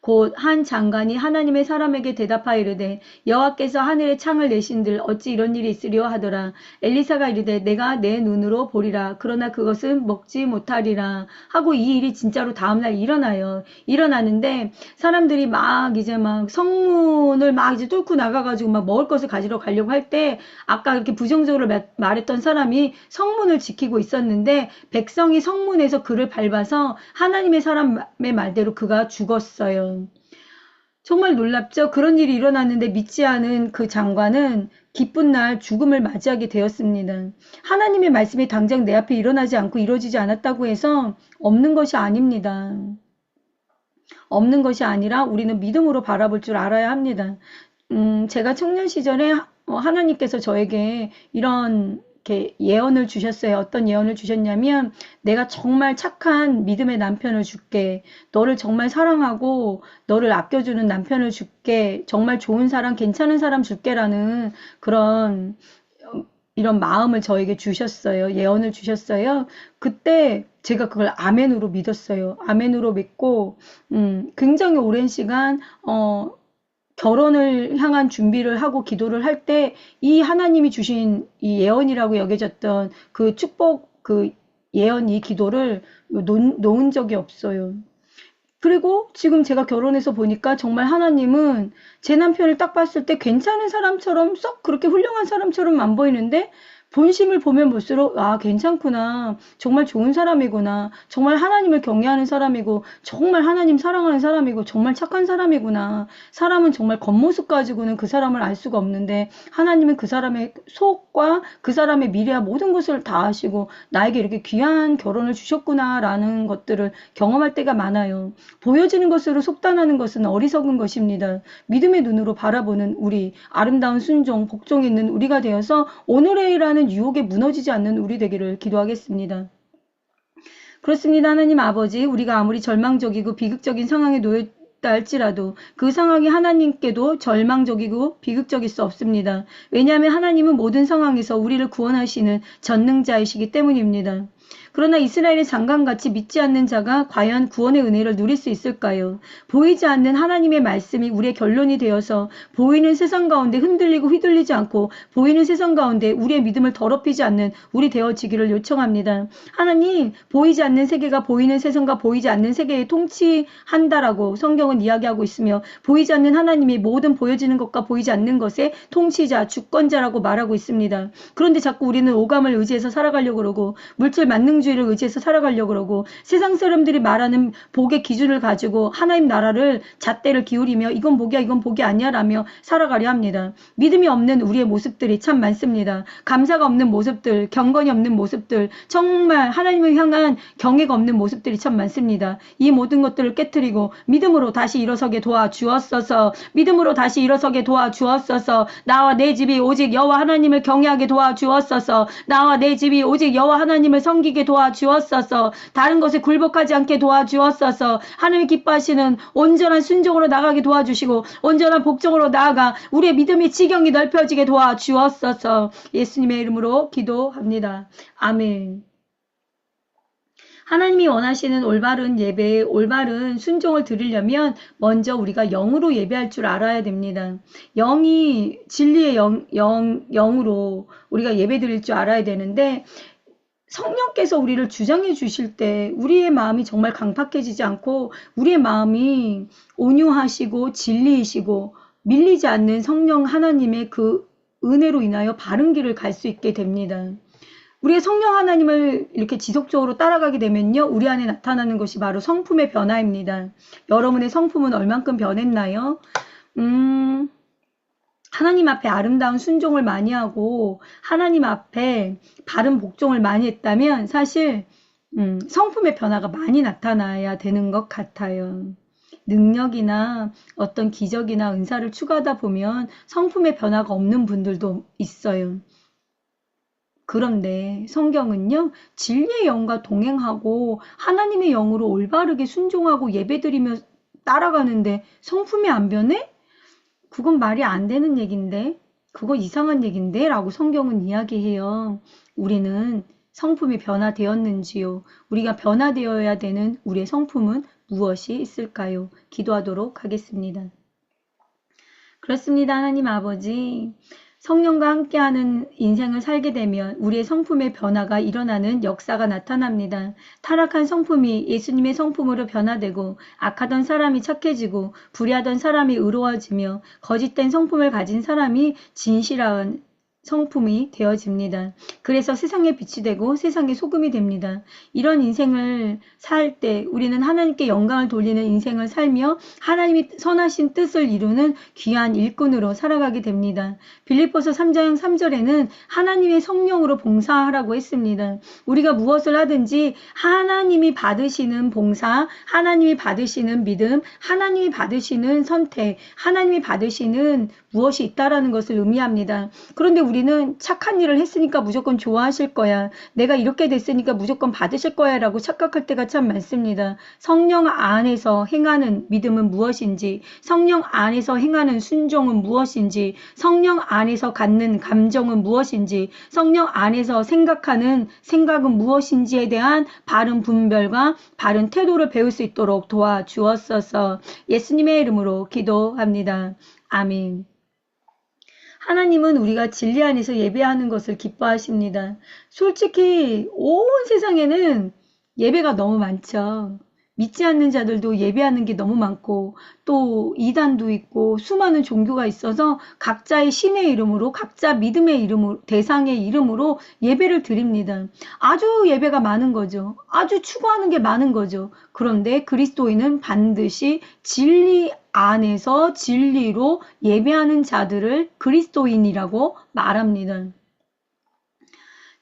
곧 한 장관이 하나님의 사람에게 대답하여 이르되 여호와께서 하늘에 창을 내신들 어찌 이런 일이 있으리요 하더라. 엘리사가 이르되 내가 내 눈으로 보리라. 그러나 그것은 먹지 못하리라 하고 이 일이 진짜로 다음날 일어나는데 사람들이 막 이제 막 성문을 막 이제 뚫고 나가가지고 막 먹을 것을 가지러 가려고 할 때 아까 이렇게 부정적으로 말했던 사람이 성문을 지키고 있었는데 백성이 성문에서 그를 밟아서 하나님의 사람의 말대로 그가 죽었어요. 정말 놀랍죠? 그런 일이 일어났는데 믿지 않은 그 장관은 기쁜 날 죽음을 맞이하게 되었습니다. 하나님의 말씀이 당장 내 앞에 일어나지 않고 이루어지지 않았다고 해서 없는 것이 아닙니다. 없는 것이 아니라 우리는 믿음으로 바라볼 줄 알아야 합니다. 제가 청년 시절에 하나님께서 저에게 이런 이렇게 예언을 주셨어요. 어떤 예언을 주셨냐면 내가 정말 착한 믿음의 남편을 줄게. 너를 정말 사랑하고 너를 아껴주는 남편을 줄게. 정말 좋은 사람, 괜찮은 사람 줄게라는 그런 이런 마음을 저에게 주셨어요. 예언을 주셨어요. 그때 제가 그걸 아멘으로 믿었어요. 아멘으로 믿고 굉장히 오랜 시간 결혼을 향한 준비를 하고 기도를 할 때 이 하나님이 주신 이 예언이라고 여겨졌던 그 축복, 그 예언, 이 기도를 놓은 적이 없어요. 그리고 지금 제가 결혼해서 보니까 정말 하나님은 제 남편을 딱 봤을 때 괜찮은 사람처럼 썩 그렇게 훌륭한 사람처럼 안 보이는데 본심을 보면 볼수록 아 괜찮구나. 정말 좋은 사람이구나. 정말 하나님을 경외하는 사람이고 정말 하나님 사랑하는 사람이고 정말 착한 사람이구나. 사람은 정말 겉모습 가지고는 그 사람을 알 수가 없는데 하나님은 그 사람의 속과 그 사람의 미래와 모든 것을 다 아시고 나에게 이렇게 귀한 결혼을 주셨구나라는 것들을 경험할 때가 많아요. 보여지는 것으로 속단하는 것은 어리석은 것입니다. 믿음의 눈으로 바라보는 우리 아름다운 순종, 복종 있는 우리가 되어서 오늘의 일하는 유혹에 무너지지 않는 우리 되기를 기도하겠습니다. 그렇습니다. 하나님 아버지, 우리가 아무리 절망적이고 비극적인 상황에 놓였다 할지라도 그 상황이 하나님께도 절망적이고 비극적일 수 없습니다. 왜냐하면 하나님은 모든 상황에서 우리를 구원하시는 전능자이시기 때문입니다. 그러나 이스라엘의 장관같이 믿지 않는 자가 과연 구원의 은혜를 누릴 수 있을까요? 보이지 않는 하나님의 말씀이 우리의 결론이 되어서 보이는 세상 가운데 흔들리고 휘둘리지 않고 보이는 세상 가운데 우리의 믿음을 더럽히지 않는 우리 되어지기를 요청합니다. 하나님, 보이지 않는 세계가 보이는 세상과 보이지 않는 세계에 통치한다라고 성경은 이야기하고 있으며 보이지 않는 하나님이 모든 보여지는 것과 보이지 않는 것의 통치자, 주권자라고 말하고 있습니다. 그런데 자꾸 우리는 오감을 의지해서 살아가려고 그러고 물질 만능주의 이성주의를 의지해서 살아가려고 그러고 세상 사람들이 말하는 복의 기준을 가지고 하나님 나라를 잣대를 기울이며 이건 복이야 이건 복이 아니야 라며 살아가려 합니다. 믿음이 없는 우리의 모습들이 참 많습니다. 감사가 없는 모습들, 경건이 없는 모습들, 정말 하나님을 향한 경외가 없는 모습들이 참 많습니다. 이 모든 것들을 깨트리고 믿음으로 다시 일어서게 도와주었소서. 믿음으로 다시 일어서게 도와주었소서. 나와 내 집이 오직 여호와 하나님을 경외하게 도와주었소서. 나와 내 집이 오직 여호와 하나님을 섬기게 도와주었소서. 다른 것에 굴복하지 않게 도와주었소서. 하나님 기뻐하시는 온전한 순종으로 나가게 도와주시고 온전한 복종으로 나아가 우리의 믿음의 지경이 넓혀지게 도와주었소서. 예수님의 이름으로 기도합니다. 아멘. 하나님이 원하시는 올바른 예배, 올바른 순종을 드리려면 먼저 우리가 영으로 예배할 줄 알아야 됩니다. 영이 진리의 영으로 우리가 예배 드릴 줄 알아야 되는데 성령께서 우리를 주장해 주실 때 우리의 마음이 정말 강팍해지지 않고 우리의 마음이 온유하시고 진리이시고 밀리지 않는 성령 하나님의 그 은혜로 인하여 바른 길을 갈 수 있게 됩니다. 우리의 성령 하나님을 이렇게 지속적으로 따라가게 되면요. 우리 안에 나타나는 것이 바로 성품의 변화입니다. 여러분의 성품은 얼만큼 변했나요? 하나님 앞에 아름다운 순종을 많이 하고 하나님 앞에 바른 복종을 많이 했다면 사실 성품의 변화가 많이 나타나야 되는 것 같아요. 능력이나 어떤 기적이나 은사를 추구하다 보면 성품의 변화가 없는 분들도 있어요. 그런데 성경은요. 진리의 영과 동행하고 하나님의 영으로 올바르게 순종하고 예배드리며 따라가는데 성품이 안 변해? 그건 말이 안 되는 얘긴데 그거 이상한 얘긴데 라고 성경은 이야기해요. 우리는 성품이 변화되었는지요? 우리가 변화되어야 되는 우리의 성품은 무엇이 있을까요? 기도하도록 하겠습니다. 그렇습니다. 하나님 아버지. 성령과 함께하는 인생을 살게 되면 우리의 성품의 변화가 일어나는 역사가 나타납니다. 타락한 성품이 예수님의 성품으로 변화되고 악하던 사람이 착해지고 불의하던 사람이 의로워지며 거짓된 성품을 가진 사람이 진실한 성품이 되어집니다. 그래서 세상의 빛이 되고 세상의 소금이 됩니다. 이런 인생을 살 때 우리는 하나님께 영광을 돌리는 인생을 살며 하나님이 선하신 뜻을 이루는 귀한 일꾼으로 살아가게 됩니다. 빌립보서 3장 3절에는 하나님의 성령으로 봉사하라고 했습니다. 우리가 무엇을 하든지 하나님이 받으시는 봉사, 하나님이 받으시는 믿음, 하나님이 받으시는 선택, 하나님이 받으시는 무엇이 있다라는 것을 의미합니다. 그런데 우리는 착한 일을 했으니까 무조건 좋아하실 거야. 내가 이렇게 됐으니까 무조건 받으실 거야 라고 착각할 때가 참 많습니다. 성령 안에서 행하는 믿음은 무엇인지, 성령 안에서 행하는 순종은 무엇인지, 성령 안에서 갖는 감정은 무엇인지, 성령 안에서 생각하는 생각은 무엇인지에 대한 바른 분별과 바른 태도를 배울 수 있도록 도와주었소서. 예수님의 이름으로 기도합니다. 아멘. 하나님은 우리가 진리 안에서 예배하는 것을 기뻐하십니다. 솔직히 온 세상에는 예배가 너무 많죠. 믿지 않는 자들도 예배하는 게 너무 많고 또 이단도 있고 수많은 종교가 있어서 각자의 신의 이름으로 각자 믿음의 이름으로 대상의 이름으로 예배를 드립니다. 아주 예배가 많은 거죠. 아주 추구하는 게 많은 거죠. 그런데 그리스도인은 반드시 진리 안에서 진리로 예배하는 자들을 그리스도인이라고 말합니다.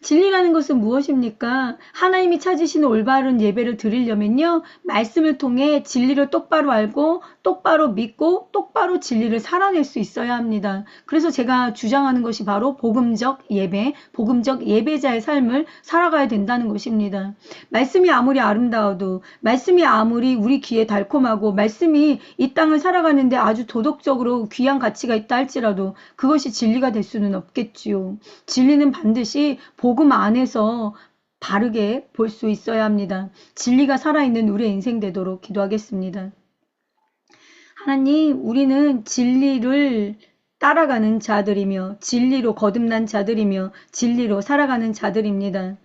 진리라는 것은 무엇입니까? 하나님이 찾으시는 올바른 예배를 드리려면요. 말씀을 통해 진리를 똑바로 알고 똑바로 믿고 똑바로 진리를 살아낼 수 있어야 합니다. 그래서 제가 주장하는 것이 바로 복음적 예배, 복음적 예배자의 삶을 살아가야 된다는 것입니다. 말씀이 아무리 아름다워도 말씀이 아무리 우리 귀에 달콤하고 말씀이 이 땅을 살아가는데 아주 도덕적으로 귀한 가치가 있다 할지라도 그것이 진리가 될 수는 없겠지요. 진리는 반드시 복음 안에서 바르게 볼 수 있어야 합니다. 진리가 살아있는 우리의 인생 되도록 기도하겠습니다. 하나님, 우리는 진리를 따라가는 자들이며 진리로 거듭난 자들이며 진리로 살아가는 자들입니다.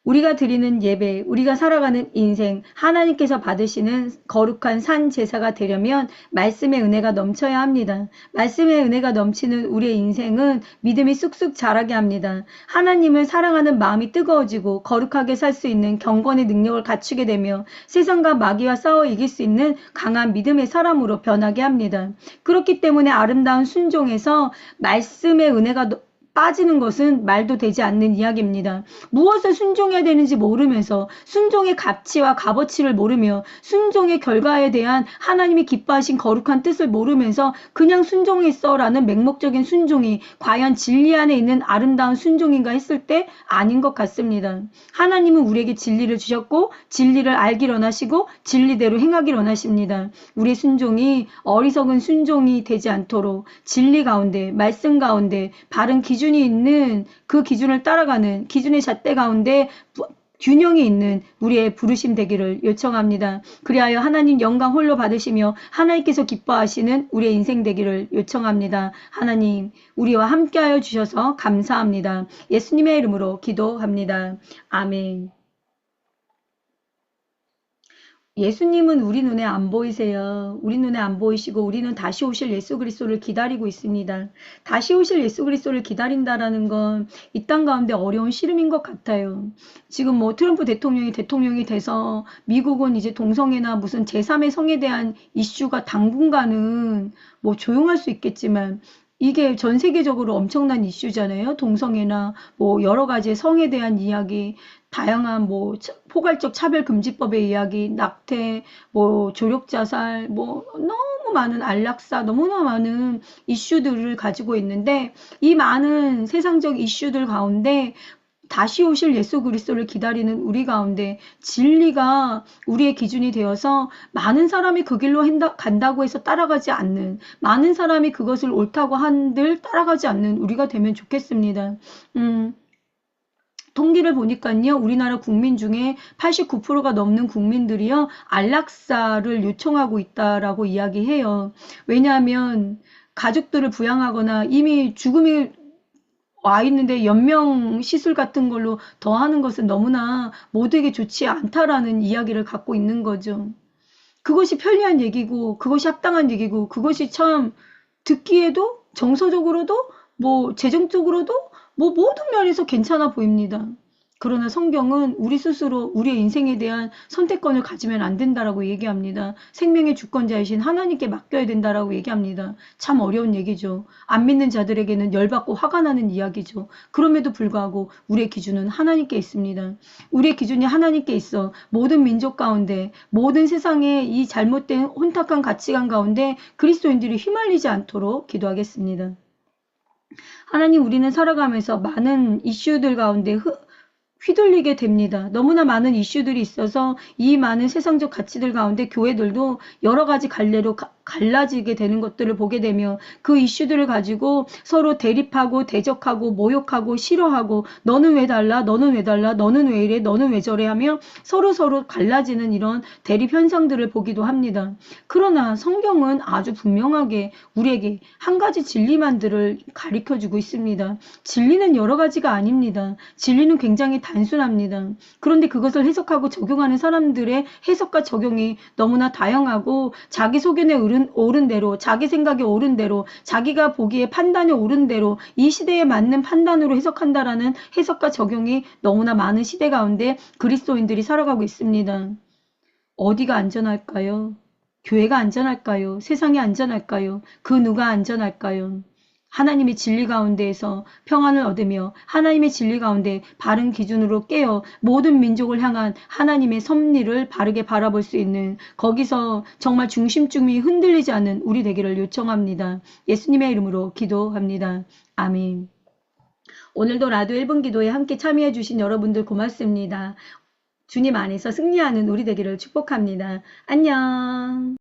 우리가 드리는 예배, 우리가 살아가는 인생, 하나님께서 받으시는 거룩한 산 제사가 되려면 말씀의 은혜가 넘쳐야 합니다. 말씀의 은혜가 넘치는 우리의 인생은 믿음이 쑥쑥 자라게 합니다. 하나님을 사랑하는 마음이 뜨거워지고 거룩하게 살 수 있는 경건의 능력을 갖추게 되며 세상과 마귀와 싸워 이길 수 있는 강한 믿음의 사람으로 변하게 합니다. 그렇기 때문에 아름다운 순종에서 말씀의 은혜가 빠지는 것은 말도 되지 않는 이야기입니다. 무엇을 순종해야 되는지 모르면서 순종의 가치와 값어치를 모르며 순종의 결과에 대한 하나님이 기뻐하신 거룩한 뜻을 모르면서 그냥 순종했어라는 맹목적인 순종이 과연 진리 안에 있는 아름다운 순종인가 했을 때 아닌 것 같습니다. 하나님은 우리에게 진리를 주셨고 진리를 알기를 원하시고 진리대로 행하기를 원하십니다. 우리의 순종이 어리석은 순종이 되지 않도록 진리 가운데 말씀 가운데 바른 기준이 있는 그 기준을 따라가는 기준의 잣대 가운데 균형이 있는 우리의 부르심 되기를 요청합니다. 그리하여 하나님 영광 홀로 받으시며 하나님께서 기뻐하시는 우리의 인생 되기를 요청합니다. 하나님 우리와 함께하여 주셔서 감사합니다. 예수님의 이름으로 기도합니다. 아멘. 예수님은 우리 눈에 안 보이세요. 우리 눈에 안 보이시고 우리는 다시 오실 예수 그리스도를 기다리고 있습니다. 다시 오실 예수 그리스도를 기다린다라는 건 이 땅 가운데 어려운 씨름인 것 같아요. 지금 뭐 트럼프 대통령이 돼서 미국은 이제 동성애나 무슨 제3의 성에 대한 이슈가 당분간은 뭐 조용할 수 있겠지만 이게 전 세계적으로 엄청난 이슈잖아요. 동성애나 뭐 여러 가지 성에 대한 이야기, 다양한 뭐 포괄적 차별금지법의 이야기, 낙태, 뭐 조력자살, 뭐 너무 많은 안락사, 너무나 많은 이슈들을 가지고 있는데 이 많은 세상적 이슈들 가운데 다시 오실 예수 그리스도를 기다리는 우리 가운데 진리가 우리의 기준이 되어서 많은 사람이 그 길로 간다고 해서 따라가지 않는, 많은 사람이 그것을 옳다고 한들 따라가지 않는 우리가 되면 좋겠습니다. 통계를 보니까요, 우리나라 국민 중에 89%가 넘는 국민들이요, 안락사를 요청하고 있다라고 이야기해요. 왜냐하면 가족들을 부양하거나 이미 죽음이 와 있는데 연명 시술 같은 걸로 더하는 것은 너무나 모두에게 좋지 않다라는 이야기를 갖고 있는 거죠. 그것이 편리한 얘기고, 그것이 합당한 얘기고, 그것이 참 듣기에도 정서적으로도 뭐 재정적으로도 뭐 모든 면에서 괜찮아 보입니다. 그러나 성경은 우리 스스로 우리의 인생에 대한 선택권을 가지면 안 된다라고 얘기합니다. 생명의 주권자이신 하나님께 맡겨야 된다라고 얘기합니다. 참 어려운 얘기죠. 안 믿는 자들에게는 열받고 화가 나는 이야기죠. 그럼에도 불구하고 우리의 기준은 하나님께 있습니다. 우리의 기준이 하나님께 있어 모든 민족 가운데 모든 세상의 이 잘못된 혼탁한 가치관 가운데 그리스도인들이 휘말리지 않도록 기도하겠습니다. 하나님, 우리는 살아가면서 많은 이슈들 가운데 휘둘리게 됩니다. 너무나 많은 이슈들이 있어서 이 많은 세상적 가치들 가운데 교회들도 여러 가지 갈래로 갈라지게 되는 것들을 보게 되며 그 이슈들을 가지고 서로 대립하고 대적하고 모욕하고 싫어하고 너는 왜 달라? 너는 왜 달라? 너는 왜 이래? 너는 왜 저래? 하며 서로 갈라지는 이런 대립 현상들을 보기도 합니다. 그러나 성경은 아주 분명하게 우리에게 한 가지 진리만들을 가르쳐주고 있습니다. 진리는 여러 가지가 아닙니다. 진리는 굉장히 단순합니다. 그런데 그것을 해석하고 적용하는 사람들의 해석과 적용이 너무나 다양하고 자기 소견에 옳은 대로, 자기 생각에 옳은 대로, 자기가 보기에 판단에 옳은 대로 이 시대에 맞는 판단으로 해석한다라는 해석과 적용이 너무나 많은 시대 가운데 그리스도인들이 살아가고 있습니다. 어디가 안전할까요? 교회가 안전할까요? 세상이 안전할까요? 그 누가 안전할까요? 하나님의 진리 가운데에서 평안을 얻으며 하나님의 진리 가운데 바른 기준으로 깨어 모든 민족을 향한 하나님의 섭리를 바르게 바라볼 수 있는 거기서 정말 중심중이 흔들리지 않는 우리 되기를 요청합니다. 예수님의 이름으로 기도합니다. 아멘. 오늘도 라디오 1분 기도에 함께 참여해 주신 여러분들 고맙습니다. 주님 안에서 승리하는 우리 되기를 축복합니다. 안녕.